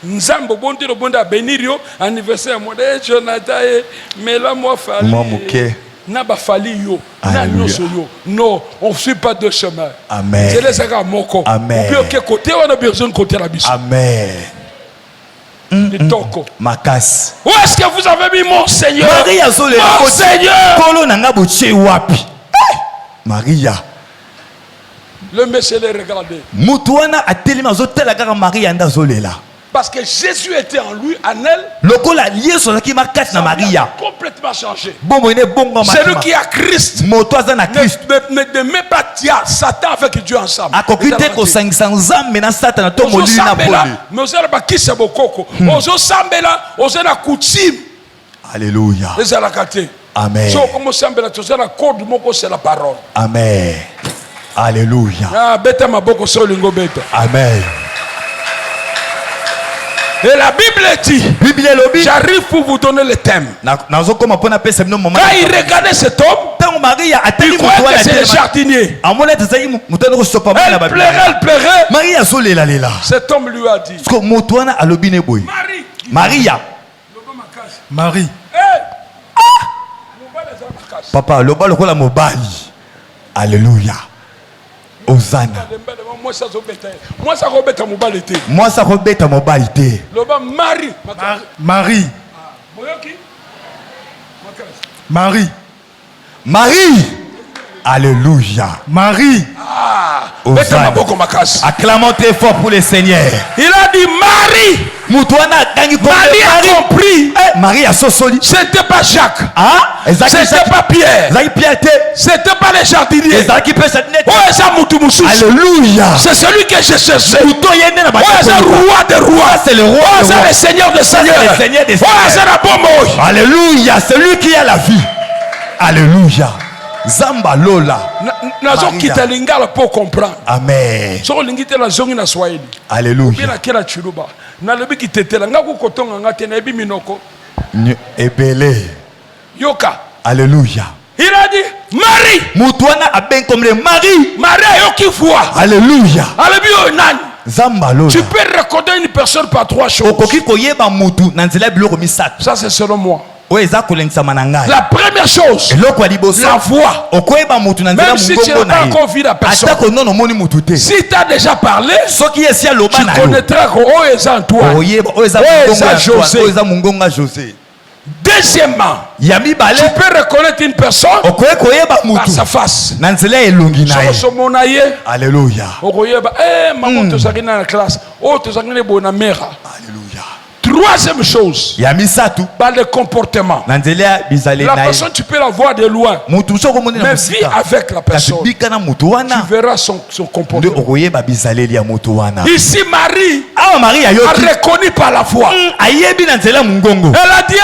nzambo bondi lo bonda bénir yo anniversaire mo de Jonathan e mela mo fali. Moi muke. Na ba fali yo. Na Alléluia. nyoso yo. Non, on suit pas deux chemins. Amen. C'est les aga moko. Amen. Ou bien que côté on a besoin de côté la biso. Amen. Kitoko. Makasi. Où est-ce que vous avez mis mon Seigneur? Maria zolela Mon koti. Seigneur. Kolo nanga boche wapi? Maria. Le monsieur les regardait. Mutu wana atelema zotela kaka Maria nda zolela. Parce que Jésus était en lui, en elle. Lokola Yesu azaki makati na Ça a Maria. complètement changé. Bomo ine bongo Celui makima. qui a Christ Moto aza na Kristo. ne met pas Tia, Satan avec Dieu ensemble. Akoki te kosangisa nzambe na satana to molili na pole. mais ozala bakisa bokoko ozosambela oza na coutume Alléluia. ezalaka te. Amen. so okomi osambela toza na code moko c'est la parole. Amen. Alléluia. Beta maboko so olingo beta. Amen. Et la Bible dit, j'arrive pour vous donner le thème. Quand il regardait cet homme, il croyait que c'est le jardinier. Elle pleurait. Cet homme lui a dit, Marie. Papa, le bal la mobali. Alléluia. Hosanna. Moi ça rebête à mobalité. Marie. Alléluia. Marie. Acclamons très fort pour le Seigneur. Il a dit Marie. Marie a compris. Marie a sosoli. C'était pas Jacques. C'était pas Pierre. C'était pas les jardiniers. Alléluia. C'est celui que je cherchais. C'est le roi des rois. C'est le roi. C'est le Seigneur des seigneurs. Alléluia. C'est lui qui a la vie. Alléluia. Zamba Lola. Nazo kita lingala pour comprendre. Amen. So lingite la zongi na Swahili. Alléluia. Bila kila chiruba. Na lebi kitetela ngaku kotonga ngate na ebi minoko. Ebele. Yoka. Alléluia. Il a dit Marie. Mutuana a bien comme Marie. Marie yoki voix. Alléluia. Alebi o nani. Zamba Lola. Tu peux reconnaître une personne par trois choses. Ça c'est selon moi. La première chose, la voix. Même si tu n'as pas encore vu la personne, si tu as déjà parlé, tu connaîtras que José. Deuxièmement, tu peux reconnaître une personne par sa face. Alléluia. Troisième chose, par le comportement. La personne, tu peux la voir de loin. Mais vis avec la personne. Tu verras son comportement. Ici, Marie a reconnu par la voix. Elle a dit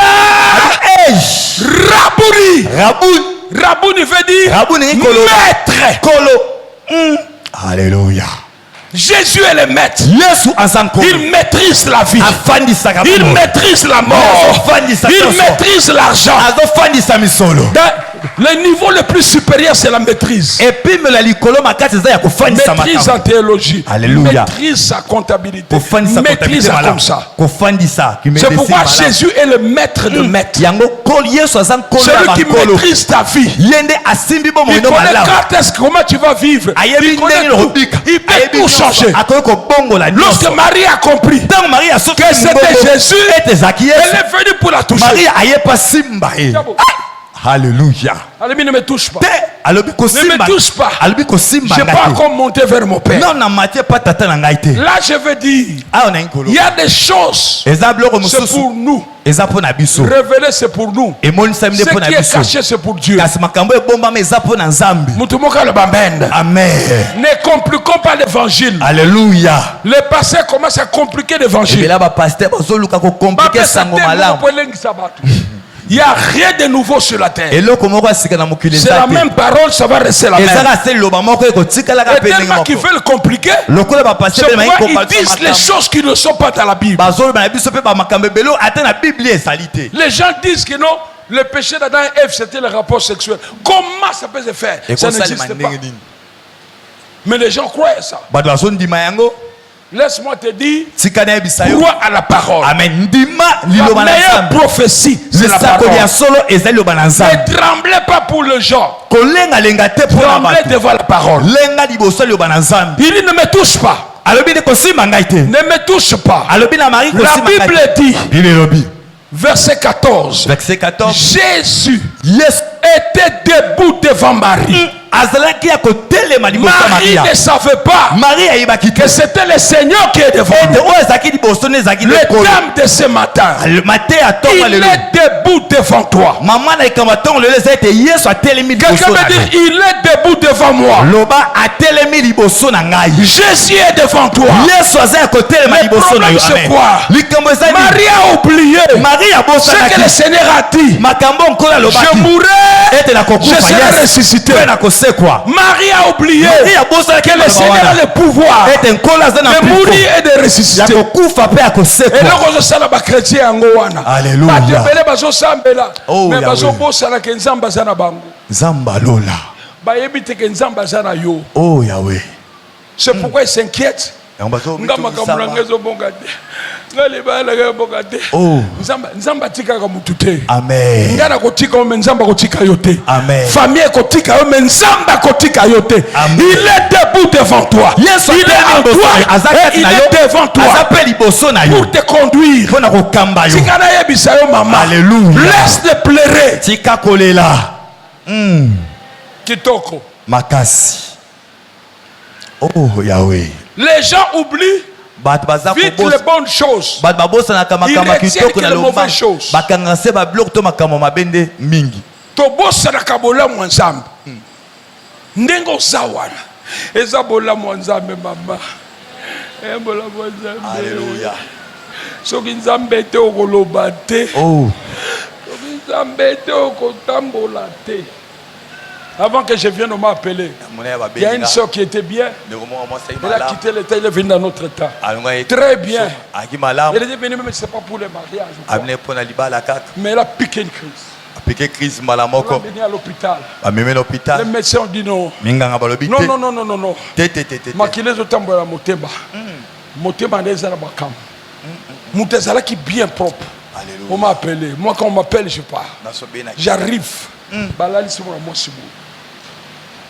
Rabouni veut dire maître. Alléluia. Jésus est le maître. Il maîtrise la vie. Il maîtrise la mort. Il maîtrise l'argent. Le niveau le plus supérieur, c'est la maîtrise. Maîtrise en théologie. Alléluia. Maîtrise sa comptabilité. Maîtrise comme ça. C'est pourquoi Jésus est le maître de maîtres. Celui qui maîtrise ta vie. Il connaît quand est-ce comment tu vas vivre. Il connaît tout. Il peut tout changer. Lorsque Marie a compris que c'était Jésus, elle est venue pour la toucher. Alléluia. Ne me touche pas. Ne me touche pas. Je n'ai pas encore monté vers mon Père. Là, je veux dire, il y a des choses, c'est pour nous. Révéler, c'est pour nous. Ce qui est caché, c'est pour Dieu. Amen. Ne compliquons pas l'évangile. Alléluia. Le passé commence à compliquer l'évangile. Il n'y a rien de nouveau sur la terre. C'est la même parole, ça va rester la même. Et tellement qu'ils veulent compliquer, c'est pourquoi ils disent les choses qui ne sont pas dans la Bible. Les gens disent que non, le péché d'Adam et Ève, c'était le rapport sexuel. Comment ça peut se faire? Ça n'existe pas. Mais les gens croient ça. Laisse-moi te dire, crois à la parole. Amen. La meilleure prophétie, c'est la parole. Ne tremblez pas pour le genre. Tremblez devant la parole. Il dit ne me touche pas. Ne me touche pas. La Bible dit, verset 14, Jésus était debout devant Marie. Marie ne savait pas que c'était le Seigneur qui est devant nous. Le thème de ce matin, il est debout devant toi. Quelqu'un veut dire il est debout devant moi. Jésus est devant toi. Le problème c'est quoi? Marie a oublié ce que le Seigneur a dit. Je mourrai, je serai ressuscité. quoi? Marie a oublié que le Seigneur a le pouvoir de mourir et de ressusciter. Et là, quand ça la chrétien en Gowana. Alléluia. Oh, mais bazo bosala ke nzamba za na bango. Zamba lola. Ba yebite ke nzamba za na yo. Oh Yahweh. C'est pourquoi il s'inquiète. Ngama kamulangezo bongate. Ngale bala ga bongate. Oh. Nzamba tika ka mutute. Amen. Ngana kotika o nzamba kotika yote. Amen. Famille kotika o nzamba kotika yote. Il est debout devant toi. Yes, il est en toi. Il est devant toi. Pour te conduire. Tika na yebisa yo mama. Alléluia. Laisse-le pleurer. Tika kolela. Kitoko. Makasi. Oh Yahweh. Les gens oublient vite les bonnes choses. Ils retiennent que les mauvaises choses. Tobosa na kabola mwanzambe. Ndengo zawana. Eza bola mwanzambe mama. Bola mwanzambe. Alléluia. Soki nzambe te okoloba te. Oh. Soki nzambe te okotambola te. Avant que je vienne, on m'a appelé. Il y a une soeur qui était bien. Elle a quitté l'état, elle est venue dans notre état. Très bien. Elle était venue, mais ce n'est pas pour le mariage. Mais elle a piqué une crise. Elle est venue à l'hôpital. Les médecins ont dit non. Non. Maquilleuse au tambour à Motema. Motema n'est pas bakam. Moutezala qui est bien propre. On m'a appelé. Moi, quand on m'appelle, je pars. J'arrive. Balali c'est moi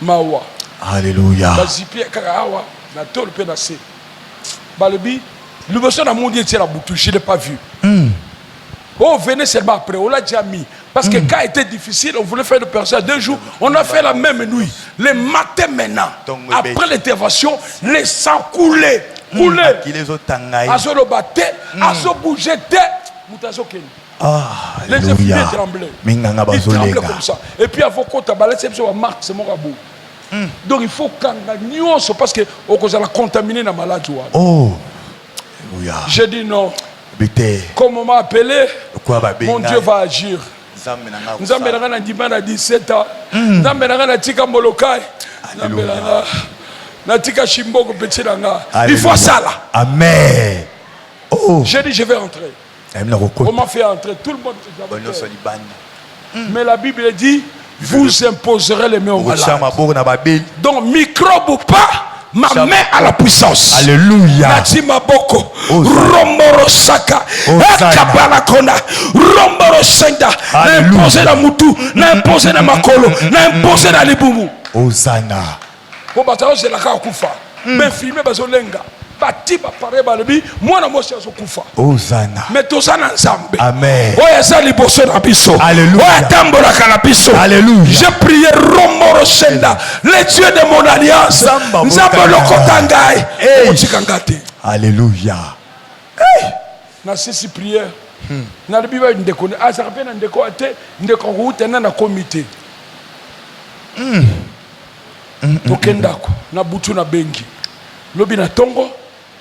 Mawa. Alléluia. Bazipi kakawa na tol pe na se. Balobi, le besoin na monde entier la boutou, je l'ai pas vu. Oh, venez seulement après, on l'a déjà mis. Parce que quand était difficile, on voulait faire le personnage 2 jours, on a fait la même nuit. Le matin maintenant, après l'intervention, les sangs coulaient. Azo le battait, azo bougeait, moutazo keni. Les infirmiers tremblaient. Ils tremblaient comme ça. Et puis, avant qu'on t'abalait, c'est Marc, c'est mon rabou. Donc, il faut qu'on nuance parce que on a contaminé la maladie. Oh, j'ai dit non. Comme on m'a appelé, mon Dieu va agir. Nzambe na ndima na 17 ans. Nzambe na tika molokai. Nzambe na tika shimboko petit nanga. Il faut ça là. Amen. Oh. J'ai dit je vais rentrer. On m'a fait entrer, tout le monde. Mais la Bible dit, vous imposerez les mains aux malades. Donc, microbe ou pas, ma main à la puissance. Alléluia. Natima boko, Romboro Saka, Kabalakona, Romboro Senda, n'imposer la moutou, n'imposer la makolo, n'imposer la libumu. Hosanna. Pour bataille, c'est la kakufa. Mais filmer bazolenga. Bati ba pare balobi mwana mosi azokufa. Hosanna. Mais tozana nzambe. Amen. Oya za liboso na biso. Alléluia. Oya tambola kana biso. Alléluia. J'ai prié Romoro Senda, le Dieu de mon alliance. Nzambe lokota ngai. Otika ngate. Alléluia. Na sisi prière. Na biba ndeko na asa pe na ndeko ate ndeko ruta na comité. Tokendako na butu na bengi. Lobi na tongo.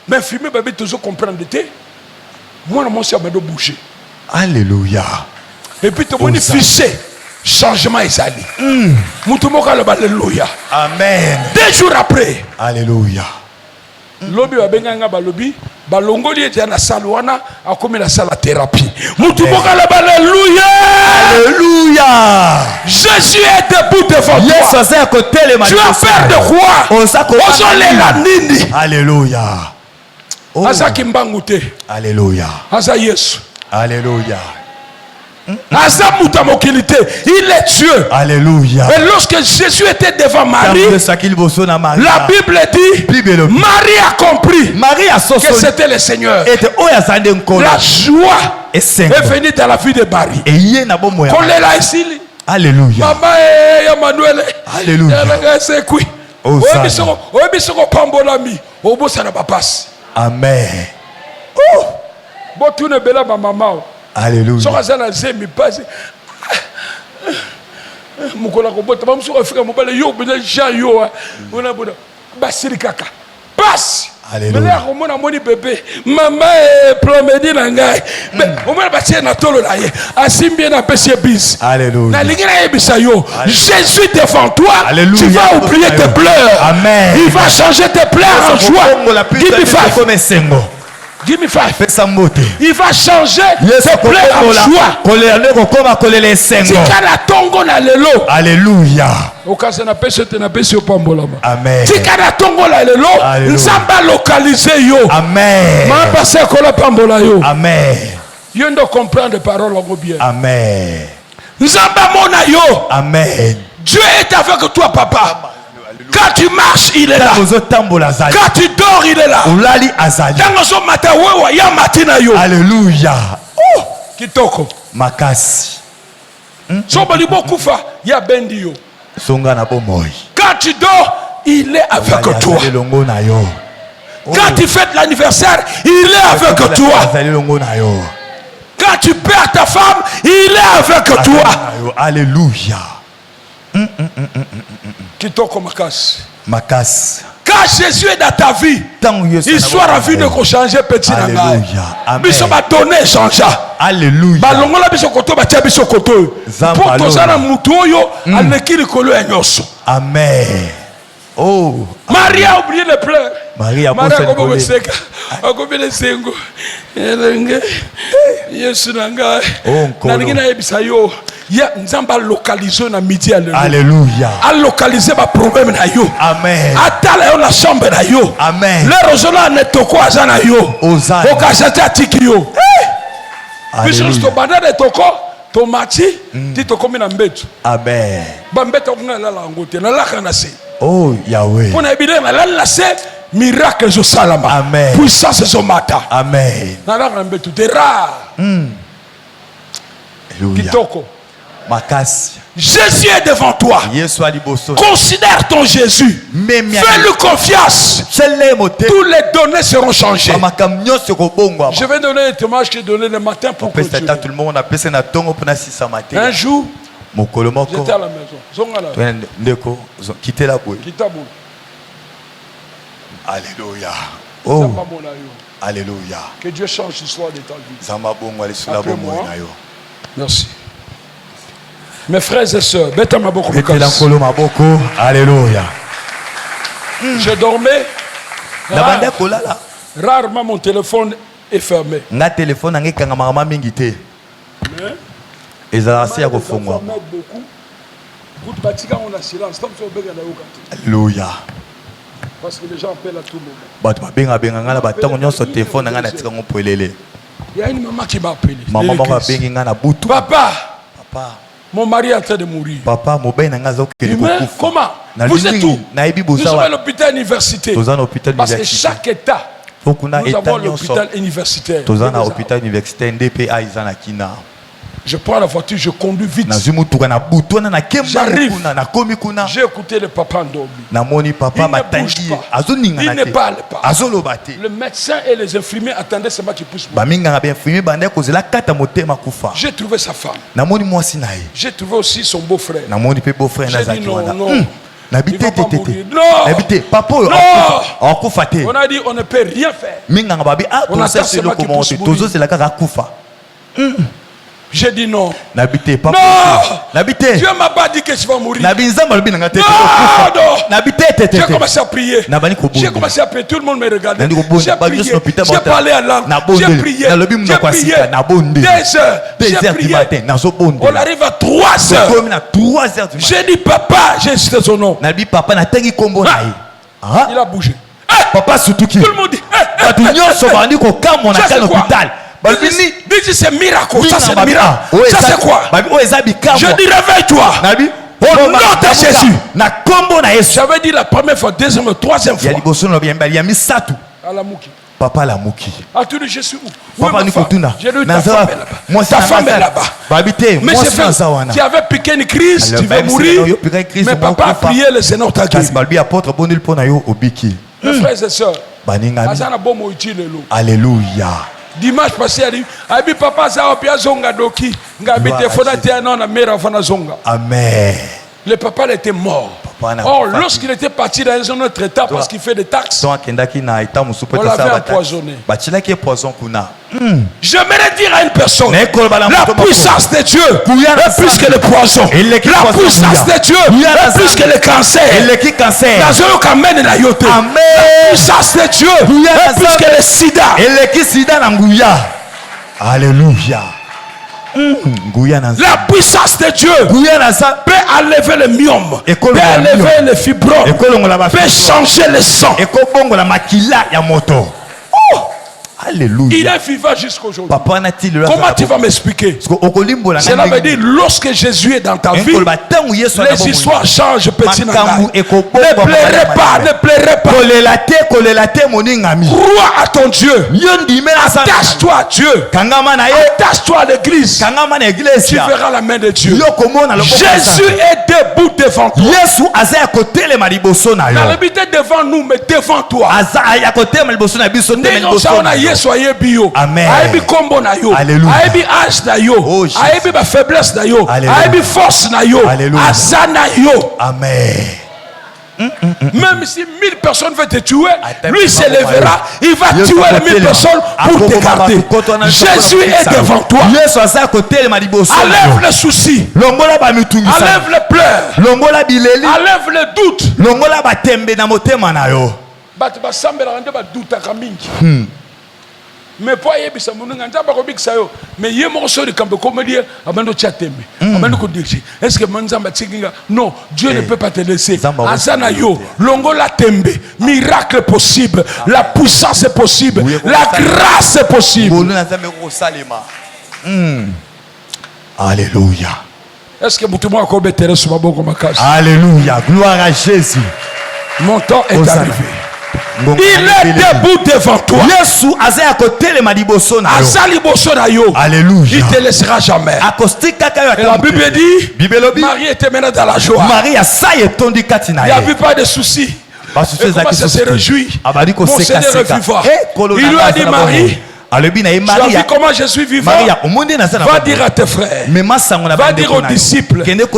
Mais filmer bébé toujours comprendre te. Moi mon si amado bouger. Alléluia. Et puis tout le monde fiché. Changement est allé. Mutu moka le alléluia. Amen. 2 jours après. Alléluia. Lobi wa benganga balobi balongoli ete na salwana akomi na sala thérapie. Mutu moka le alléluia. Alléluia. Jésus est debout devant toi. Tu as peur de quoi? Ozolela nini? Alléluia. Oh. Asa kimbangute. Alléluia. Asa Yesu. Alléluia. Asa mutamokilité. Il est Dieu. Alléluia. Et lorsque Jésus était devant Marie, la Bible dit, Marie a compris que c'était le Seigneur. La joie est venue dans la vie de Marie. Alléluia. Maman Emmanuel. Alléluia. Amen. Alléluia. Alléluia. Mais là, on a mon bébé. Maman est plomédie dans ngai. Mais on m'a battu na tolo là. Asimbi na pesi bis. Alléluia. Na lingina ebisayo. Jésus devant toi. Alléluia. Tu vas oublier tes pleurs. Amen. Il va changer tes pleurs en joie. Give me five. Give me five. Il va changer tes pleurs en joie. Tikana tongo na lelo. Alléluia. Okase na pesi te na pesi opambola ba. Amen. Tikana tongo na lelo. Nzamba localiser yo. Amen. Ma passé kola pambola yo. Amen. Yo ndo comprendre parole en bien. Amen. Nzamba mona yo. Amen. Dieu est avec toi, papa. Quand tu marches, il est là. Quand tu dors, il est là. Alléluia. Oh, kitoko. Makasi. Sobali bokufa, ya bendi yo. Songa na bomoy. Quand tu dors, il est avec toi. Quand tu fêtes l'anniversaire, il est avec toi. Quand tu perds ta femme, il est avec toi. Alléluia. Kitoko makasi. Makasi. Quand Jésus est dans ta vie, histoire à vie de changer petit nanga. Biso ba donner changea. Alléluia. Balongola biso koto ba tia biso koto. Pour tozana mutu oyo aleki likolo ya nyoso. Amen. Oh. Maria a oublié les pleurs. Maria comme le seka. A combien de sengo. Elenge. Yesu nanga. Na ngina ebisa yo. Ya nzamba localiser na midi alléluia. Alléluia. A localiser ba problème na yo. Amen. Atala yo na chambre na yo. Amen. Le rozona ne toko azana yo. Ozana. Okachate atiki yo. Biso sto banda de toko tomati ti toko mina mbetu. Amen. Ba mbetu ngala la ngote na la kana se. Oh Yahweh. Pour n'ébiner la se miracle je salama. Amen. Puissance je mata. Amen. Na la kana mbetu de rare. Alléluia. Kitoko. Makasi. Jésus est devant toi. Considère ton Jésus. Fais-lui confiance. Tous les données seront changées. Je vais donner le témoignage que j'ai donné le matin pour continuer. Un jour, j'étais à la maison. Alléluia. Oh. Alléluia. Que Dieu change l'histoire de ta vie. Après-moi. Merci. Mes frères et sœurs, alléluia. Je dormais. Rarement mon téléphone est fermé. Alléluia. Parce que les gens appellent à tout moment. Il y a une maman qui m'a appelé. Papa. Mon mari est en train de mourir. Papa, comment? Vous êtes où? Nous sommes à l'hôpital universitaire. Parce que chaque état, nous avons l'hôpital universitaire. Je prends la voiture, je conduis vite. J'arrive. J'ai écouté le papa endormi. Il ne bouge pas. Il ne parle pas. Le médecin et les infirmiers attendaient seulement qu'il pousse. J'ai trouvé sa femme. J'ai trouvé aussi son beau-frère. J'ai dit non, non. Il va pas mourir. Non. On a dit on ne peut rien faire. On attend seulement qu'il puisse mourir. J'ai dit non. Non. Dieu m'a pas dit que tu vas mourir. Non. J'ai commencé à prier. J'ai commencé à prier. Tout le monde me regardait. J'ai prié. J'ai parlé à langue. J'ai prié. J'ai prié. 2 heures. J'ai prié. On arrive à 3 heures. J'ai dit papa, j'ai cité son nom. Il a bougé. Papa surtout qui. Tout le monde dit. C'est miracle. Ça c'est miracle. Ça c'est quoi? Je dis réveille-toi. Au nom de Jésus. J'avais dit la première fois, deuxième, troisième fois. À la mouki. Papa la mouki. Ah, tu dis je suis où? Papa Nikotuna. J'ai dit ta femme est là-bas. Ta femme est là-bas. Mais tu avais piqué une crise, tu vas mourir. Mais papa a prié, le Seigneur t'a guéri. Mes frères et sœurs. Alléluia. Dimanche passé, il a dit papa, ça a bien zonga doki. Amen. Le papa était mort. Or, lorsqu'il était parti dans un autre état parce qu'il fait des taxes, on l'avait empoisonné. J'aimerais dire à une personne, la puissance de Dieu est plus que le poison. La puissance de Dieu est plus que le cancer. La puissance de Dieu est plus que le sida. Alléluia. La puissance de Dieu peut enlever le myome, peut enlever le fibrome, peut changer le sang. Alléluia. Il est vivant jusqu'aujourd'hui. Comment tu vas m'expliquer? Cela veut dire lorsque Jésus est dans ta vie, les histoires changent petit nana. Ne pleurez pas, ne pleurez pas. Crois à ton Dieu. Attache-toi à Dieu. Attache-toi à l'église. Tu verras la main de Dieu. Jésus est debout devant toi. Il habite devant nous, mais devant toi. Soyez bio. Aïbi combo na yo. Aïbi âge na yo. Aïbi ba faiblesse na yo. Aïbi force na yo. Azana yo. Amen. Même si 1000 personnes veulent te tuer, lui se lèvera, il va tuer les 1000 personnes pour te garder. Jésus est devant toi. Enlève le souci, enlève le pleurs, enlève le doute. Mais pas yebisa mununga ndaba ko bikisa yo mais ye mo so de kambe comédie abando chatembe abando ko dirige est-ce que manzamba tsinga non Dieu ne peut pas te laisser azana yo longola tembe miracle possible la puissance est possible la grâce est possible. Alléluia. Est-ce que mutumo akobe tere sur maboko makasi? Alléluia, gloire à Jésus. Mon temps est arrivé. Il est debout devant toi. Alléluia. Il ne te laissera jamais. Et la Bible dit Marie était maintenant dans la joie. Il n'y avait pas de soucis. Et comment ça se réjouit? Mon Seigneur est vivant. Il lui a dit Marie, tu as vu comment je suis vivant? Va dire à tes frères, va dire aux disciples, va dire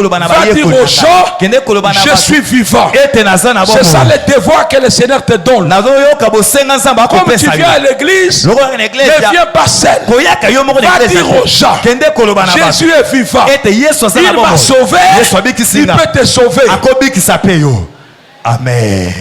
aux gens, je suis vivant. C'est ça le devoir que le Seigneur te donne. Comme tu viens à l'église, ne viens pas seul. Va dire aux gens, Jésus est vivant. Il m'a sauvé, il peut te sauver. Amen.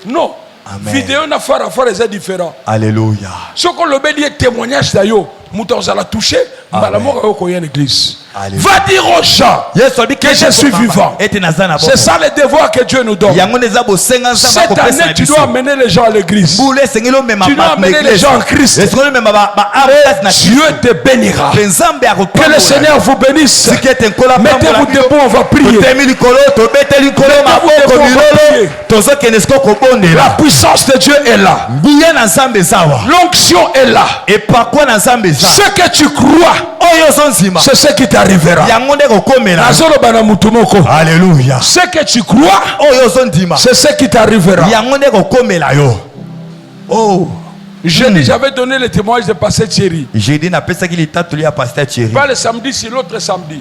Non. Amen. Vidéo n'a pas à différent. Alléluia. Ce qu'on le dit témoignage d'ailleurs, Mouton la touché, la mort est en église. Va dire aux gens que je suis vivant. C'est ça le devoir que Dieu nous donne. Cette année, tu dois amener les gens à l'église. Tu dois amener les gens en Christ. Dieu te bénira. Que le Seigneur vous bénisse. Mettez-vous debout, on va prier. La puissance de Dieu est là. L'onction est là. Ce que tu crois, c'est ce qui t'arrivera. Alléluia. Ce que tu crois, c'est ce qui t'arrivera. Oh. J'avais donné le témoignage de Pasteur Thierry. Pas le samedi, c'est l'autre samedi.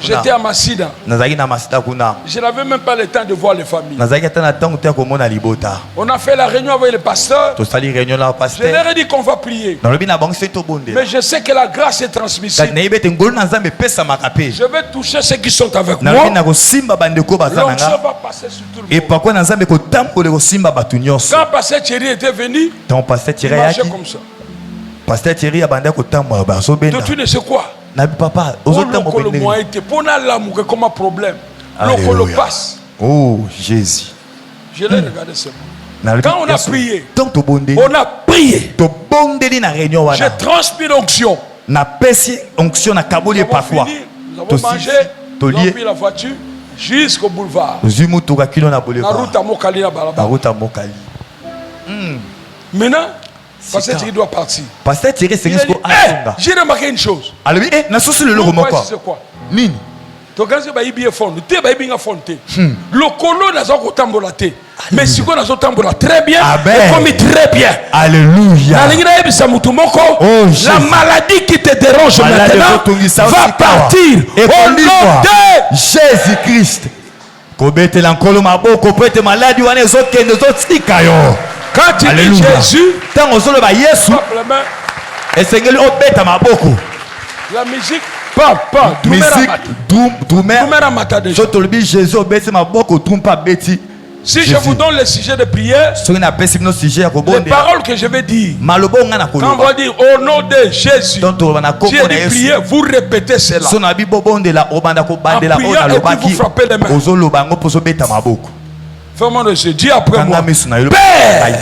J'étais à Massida. Je n'avais même pas le temps de voir les familles. On a fait la réunion avec le pasteur. Je leur ai dit qu'on va prier. Mais je sais que la grâce est transmissible. Je vais toucher ceux qui sont avec moi. L'onction va passer sur tout le monde. Quand Pasteur Thierry était venu, ton pasteur Thierry comme ça. Pasteur Thierry a bandé ko tambo ba so benda. Tu ne sais quoi? Na papa, ozotambo ko le moyen que pour na l'amour que comme un problème. Le le passe. Oh Jésus. Je l'ai regardé seulement. Quand on a prié, on a prié. To bondeli na réunion wana. J'ai transmis l'onction. Na pesi onction na kaboli parfois. Nous avons mangé, nous avons pris la voiture jusqu'au boulevard. Zimutuka kilo na boulevard. Na route à Mokali na balaba. Na route à Mokali. Maintenant, Pasteur Thierry doit partir. Pasteur Thierry, c'est j'ai remarqué une chose. Alors, c'est quoi? Nini. Le colo n'a pas de Mais si on a tambour très bien, Amen. comme très bien. Alléluia. La maladie qui te dérange maintenant va partir au nom de Jésus-Christ. Quand tu dis Jésus, la musique, pas, si je vous donne le sujet de prière, les paroles que je vais dire, quand on va dire au nom de Jésus, Dieu dit prier, vous répétez cela. En priant et puis vous frappez les mains. Fermons les yeux, dis après moi.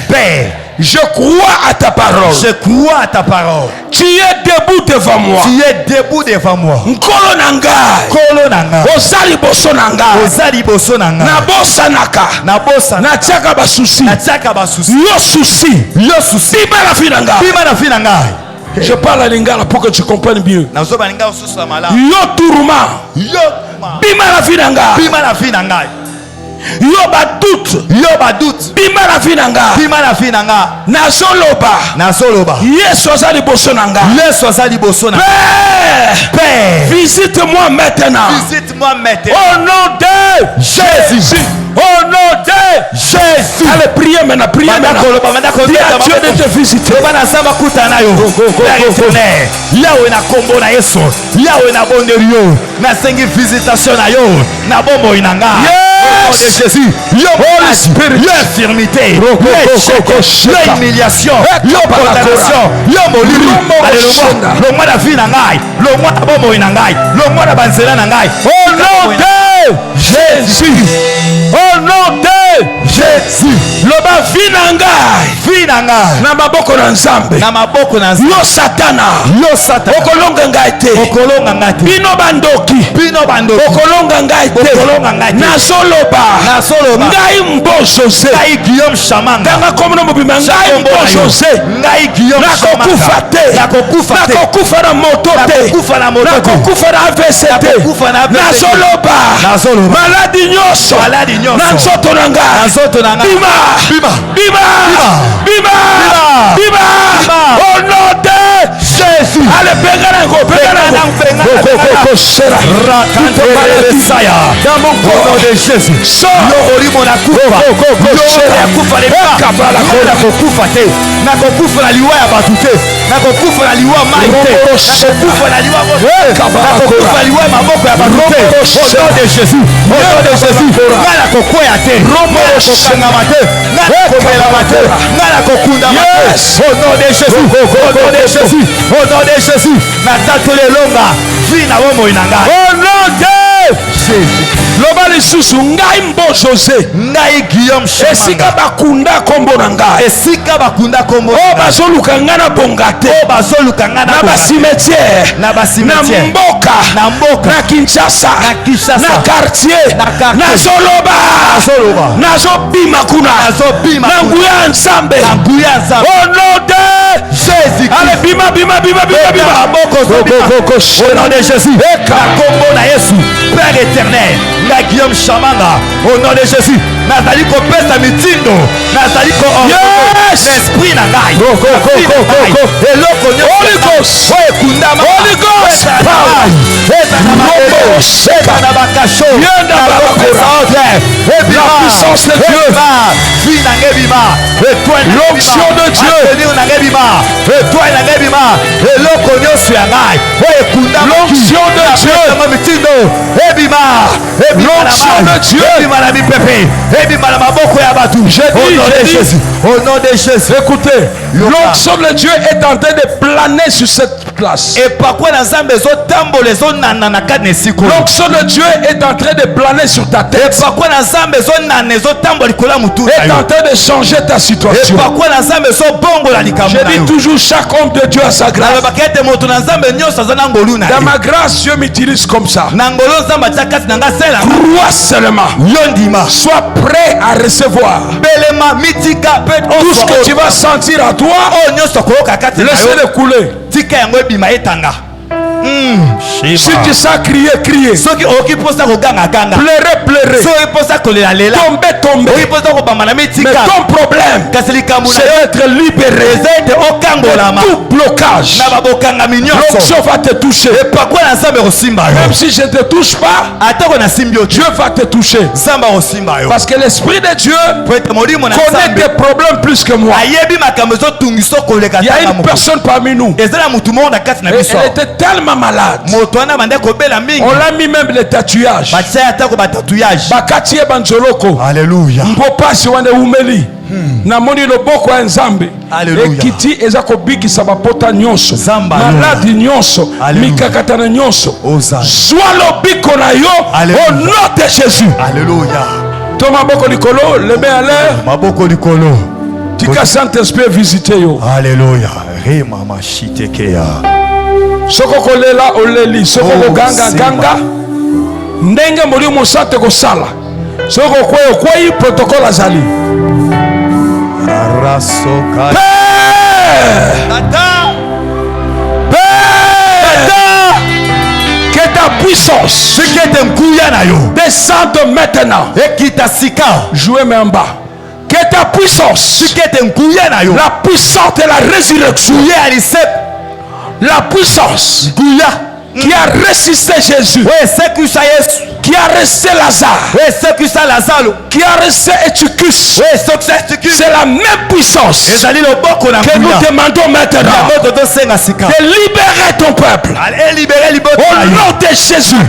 Père, je crois à ta parole. Je crois à ta parole. Tu es debout devant moi. Tu es debout devant moi. Nkolo nangai. Kolo nanga. Ozali boso nangai. Ozali boso nanga. Nabosa naka. Nabosa. Natiaka basusi. Natiaka basusi. Yo souci. Yo souci. Bima la fi nangai. Bima la fi nangai. Je parle à lingala pour que tu comprennes mieux. Nazo balinga osusu la mala. Yo turuma. Yo. Bima la fi nangai. Bima la fi nangai. Yo ba doute. Bima la fi nangai. Bima la fi nangai. Nazoloba. Yesu azali boso nangai. Yesu azali boso nangai. Père, visite-moi maintenant. Visite-moi maintenant. Au nom de Jésus. Au nom de Jésus. Allez, priez maintenant. Dis à Dieu de te visiter. Yawe na kombo na Yesu. Yawe na bondeli yo. Na sengi visitation na yo. Na bombo inanga. Au nom de Jésus. Yo Holy Spirit. Yo infirmité. Yo humiliation. Yo condamnation. Yo molili. Alléluia. Le mois de vie na ngai. Le mois de bombo inangai. Le mois de banzela na ngai. Au nom de Jésus. Au nom de Jésus. Loba vinangai. Vinangai. Na maboko na nzambe. Na maboko na nzambe. Yo satana. Yo satana. Okolonga ngai te. Okolonga ngai te. Bino bandoki. Bino bandoki. Okolonga ngai te. Okolonga ngai te. Nazoloba. Nazoloba. Ngai mbo José. Ngai Guillaume Chamanga. Tanga komona mobima ngai mbo José. Ngai Guillaume Chamanga. Nakokufa te. Nakokufa te. Nakokufa na moto te. Nakokufa na moto te. Nakokufa na AVC te. Nakokufa na AVC. Nazoloba. Nazoloba. Maladi nyonso. Maladi nyonso. Na nzoto na ngai. Na nzoto na ngai. Bima. Bima. Bima. Bima. Bima. Bima. Au nom de Jésus. Allez, pegana ngo. Shera. Dans mon corps. Au nom de Jésus. Yori mona kufa. Yori kufa le ba. Nakokufa te. Nakokufa na liwa ya batu te. Nakokufa na liwa mai te. Nakokufa na liwa moto. Nakokufa na liwa maboko ya batu te. Au nom de Jésus. Au nom de Jésus. Ngala kokwea te. Ngala kokangama te. Ngala komelama te. Ngala kokundama te. Au nom de Jésus. Au nom de Jésus. Au nom de Jésus. Natatole longa. Vina womo inanga. Au nom de Jésus. Loba lisusu ngai mbo José. Ngai Guillaume Chamanga. Esika bakunda kombo na ngai. Esika bakunda kombo. O bazoluka nga na bonga te. O bazoluka nga na bonga. Na basimetière. Na basimetière. Na mboka. Na mboka. Na Kinshasa. Na Kinshasa. Na quartier. Na quartier. Na zoloba. Na zoloba. Na zobima kuna. Na zobima. Na nguya nzambe. Na nguya nzambe. Au nom de Jésus. Allez, bima. Au nom de Jésus. Na kombo na Yesu. Père éternel. Na Guillaume Chamanga. Au nom de Jésus. Nazali kopesa mitindo. Nazali ko l'esprit na ngai. Eloko nyonso. Holy Ghost. Ekundama. Holy Ghost. Power. Eza na bakasho. Yenda bakora. La puissance de Dieu. Vie na ngebima. L'onction de Dieu. Na ngebima. Étoile na ngebima. Eloko nyonso ya ngai. Ekundama. L'onction de Dieu. Mitindo. Ebima. L'onction de Dieu. Ebima na mipepe. Ebima na maboko ya batu. Au nom de Jésus. Écoutez, l'onction de Dieu est en train de planer sur cette place. L'onction de Dieu est en train de planer sur ta tête. Est en train de changer ta situation. Je dis toujours, chaque homme de Dieu a sa grâce. Dans ma grâce, Dieu m'utilise comme ça. Crois seulement. Sois prêt à recevoir. Tout ce que tu vas sentir à toi, laisse-le couler. Si tu sens crier, crier. Pleurer, pleurer, tomber, mais ton problème, c'est d'être libéré de tout blocage. L'onction va te toucher. Même si je ne te touche pas, Dieu va te toucher. Parce que l'Esprit de Dieu connaît tes problèmes plus que moi. Il y a une personne parmi nous. Elle était tellement malade. On l'a mis même les tatouages. Bakatie banjoloko. Alléluia. Mpopasi wane umeli. Namoni loboko ya nzambe ekiti eza kobikisa bapota nyonso maladi nyonso mikakata na nyonso zwa lobiko na yo au nom de Jésus. Alléluia. To maboko likolo, les mains à l'air. Maboko likolo. Tika Saint-Esprit visiter yo. Alléluia. Mama shitekeya. Soko kolela oleli, soko ganga ganga. Ndenge moli mosate ko sala. Soko kweyo kweyi protocole azali. Arasoka. Que ta puissance descende maintenant. Jouez mais en bas. Que ta puissance, la puissance de la résurrection, la puissance qui a résisté Jésus, qui a resté Lazare, qui a resté Eutychus, c'est la même puissance que nous demandons maintenant de libérer ton peuple au nom de Jésus.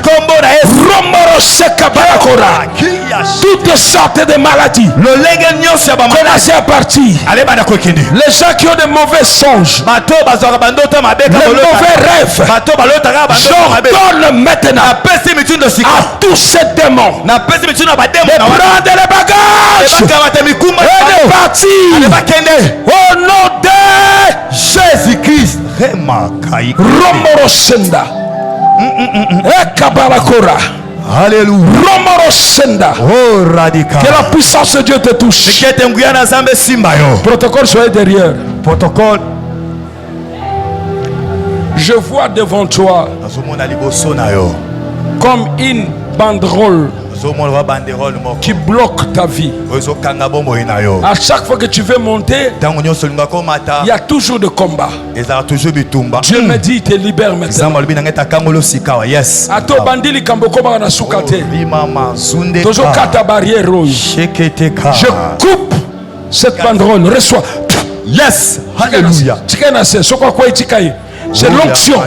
Toutes sortes de maladies commencent à partir. Les gens qui ont de mauvais songes, de mauvais rêves, j'ordonne maintenant à tous ces démons de prendre les bagages et de partir au nom de Jésus-Christ. Romorosenda Ekabalakora. Alléluia. Romorosenda. Oh radical. Que la puissance de Dieu te touche. Protocole, soyez derrière. Protocole. Je vois devant toi comme une banderole qui bloque ta vie. À chaque fois que tu veux monter, il y a toujours de combat. Dieu me dit, il te libère maintenant. Ato bandili kamboko bana sukate. Tozo kata barrière. Je coupe cette banderole. Reçois. Yes. Alléluia. C'est l'onction.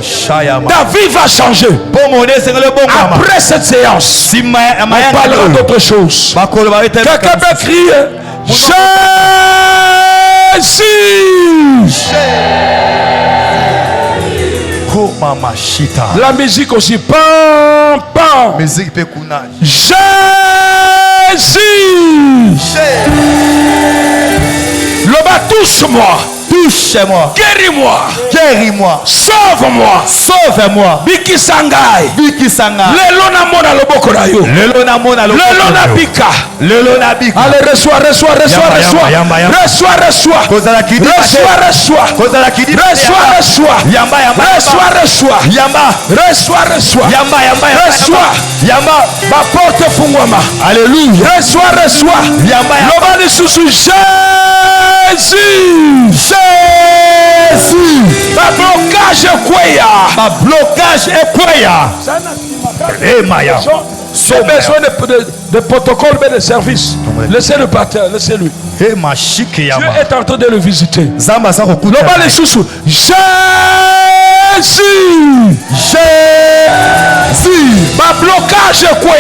Ta vie va changer. Après cette séance, on parlera d'autre chose. Quelqu'un peut crier Jésus. La musique aussi. Pam, pam. Jésus. Loba, touche-moi. Touche-moi. Guéris-moi. Guéris-moi. Sauve-moi. Sauve-moi. Biki sangai. Biki sangai. Lelo na mona loboko na yo. Lelo na mona loboko. Lelo na bika. Lelo na bika. Allez, reçois, reçois, reçois, reçois. Reçois, reçois. Kozala kidi. Reçois, reçois. Kozala kidi. Reçois, reçois. Yamba, yamba. Reçois, reçois. Yamba. Reçois, reçois. Yamba, yamba. Reçois. Yamba. Ma porte fungwama. Alléluia. Reçois, reçois. Yamba, yamba. Lobani susu Jésus. Jésus. Ma blocage est quoi? Ma blocage est quoi? Eh Maya. J'ai besoin de protocole et de service. Laissez-le par terre, laissez-lui. Eh ma chic Dieu est en train de le visiter. Zamba sa kokuta. Lobani susu Jésus. Jésus. Ma blocage est quoi?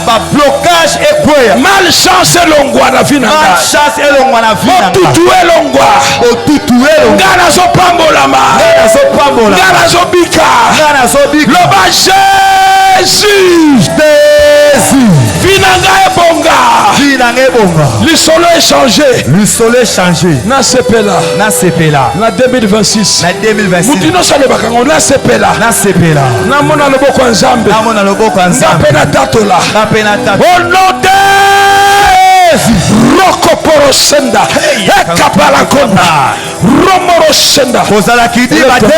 Ma blocage est quoi? Malchance est longwa na vie na ngai. Malchance est longwa na vie na ngai. Otutu est longwa. Otutu est longwa. Ngana zo pambolama. Ngana zo pambolama. Ngana zo bika. Ngana zo bika. Loba Jésus. Jésus. Vie na ngai ebonga. Vie na ngai ebonga. Lisolo est changé. Lisolo est changé. Na sepela. Na sepela. Na 2026. Na 2026. Mutino sale bakango na sepela. Na sepela. Na mona loboko ya Nzambe. Na mona loboko ya Nzambe. Na pena tatola. Na pena tatola. Au nom de Roko Porosenda. Ekapala konda. Romorosenda. Kozala kidi bate.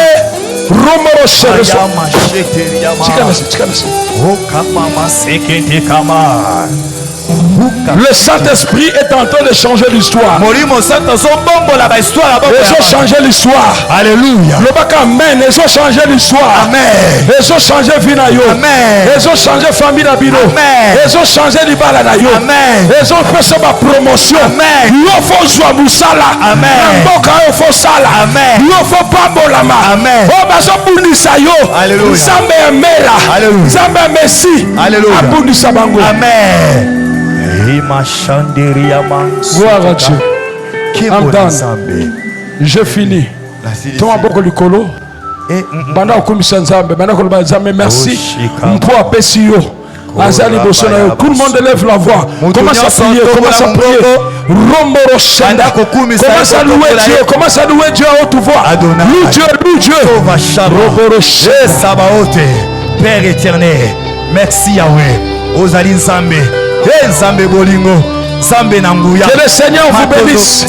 Romoro Shereso. Le Saint-Esprit est en train de changer l'histoire. Ils ont changé l'histoire. Alléluia. Le bac amen. Ils ont changé l'histoire. Amen. Ils ont changé Vinayo. Amen. Ils ont changé famille d'Abino. Amen. Ils ont changé l'Ibala Nayo. Amen. Ils ont fait sa promotion. Amen. Ils ont fait Joa Moussala. Amen. Ils faut Sala. Amen. Ils ont fait Pambolama. Amen. Oh, baso Bunisayo. Alléluia. Zambe Mela. Alléluia. Zambe Messi. Alléluia. Abunisa Bango. Amen. Gloire à Dieu. I'm done. Je finis. Toma boko likolo. Banda okumisa Nzambe. Banda koloba Nzambe merci. Mpo apesi yo. Azali boso na yo. Tout le monde lève la voix. Commence à prier. Commence à prier. Romboro Shanda. Commence à louer Dieu. Commence à louer Dieu à haute voix. Loue Dieu. Loue Dieu. Romboro Shanda. Père éternel. Merci Yahweh. Ozali Nzambe. Nzambe bolingo. Nzambe nanguya. Que le Seigneur vous bénisse.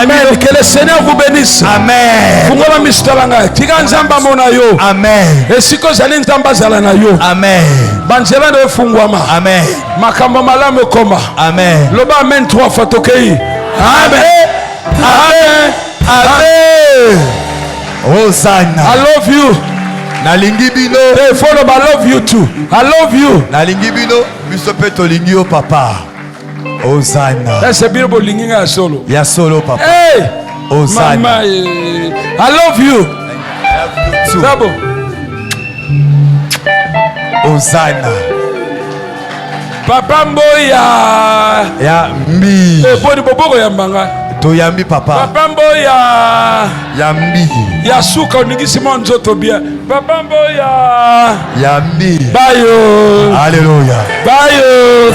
Amen. Que le Seigneur vous bénisse. Amen. Fungoma mistalanga. Tika Nzamba mona yo. Amen. Esiko zali Nzamba zala na yo. Amen. Banzela de fungwama. Amen. Makambo malamu koma. Amen. Loba amen 3 fois tokei. Amen. Amen. Amen. Hosanna. I love you. Nalingi bino. Hey, follow, I love you too. I love you. Nalingi bino. Biso pe tolingi yo papa. Hosanna. That's bien beau linginga solo. Ya solo papa. Hey. Hosanna. Mama, I love you. Sabo. Hosanna. Papa Mboya. Ya mbi. Bodi boboko ya mbanga. Toyambi papa. Papa Mboya. Ya mbi. Ya suka oningisi mo nzoto bien. Papa Mboya. Ya mbi. Bayo. Alléluia. Bayo.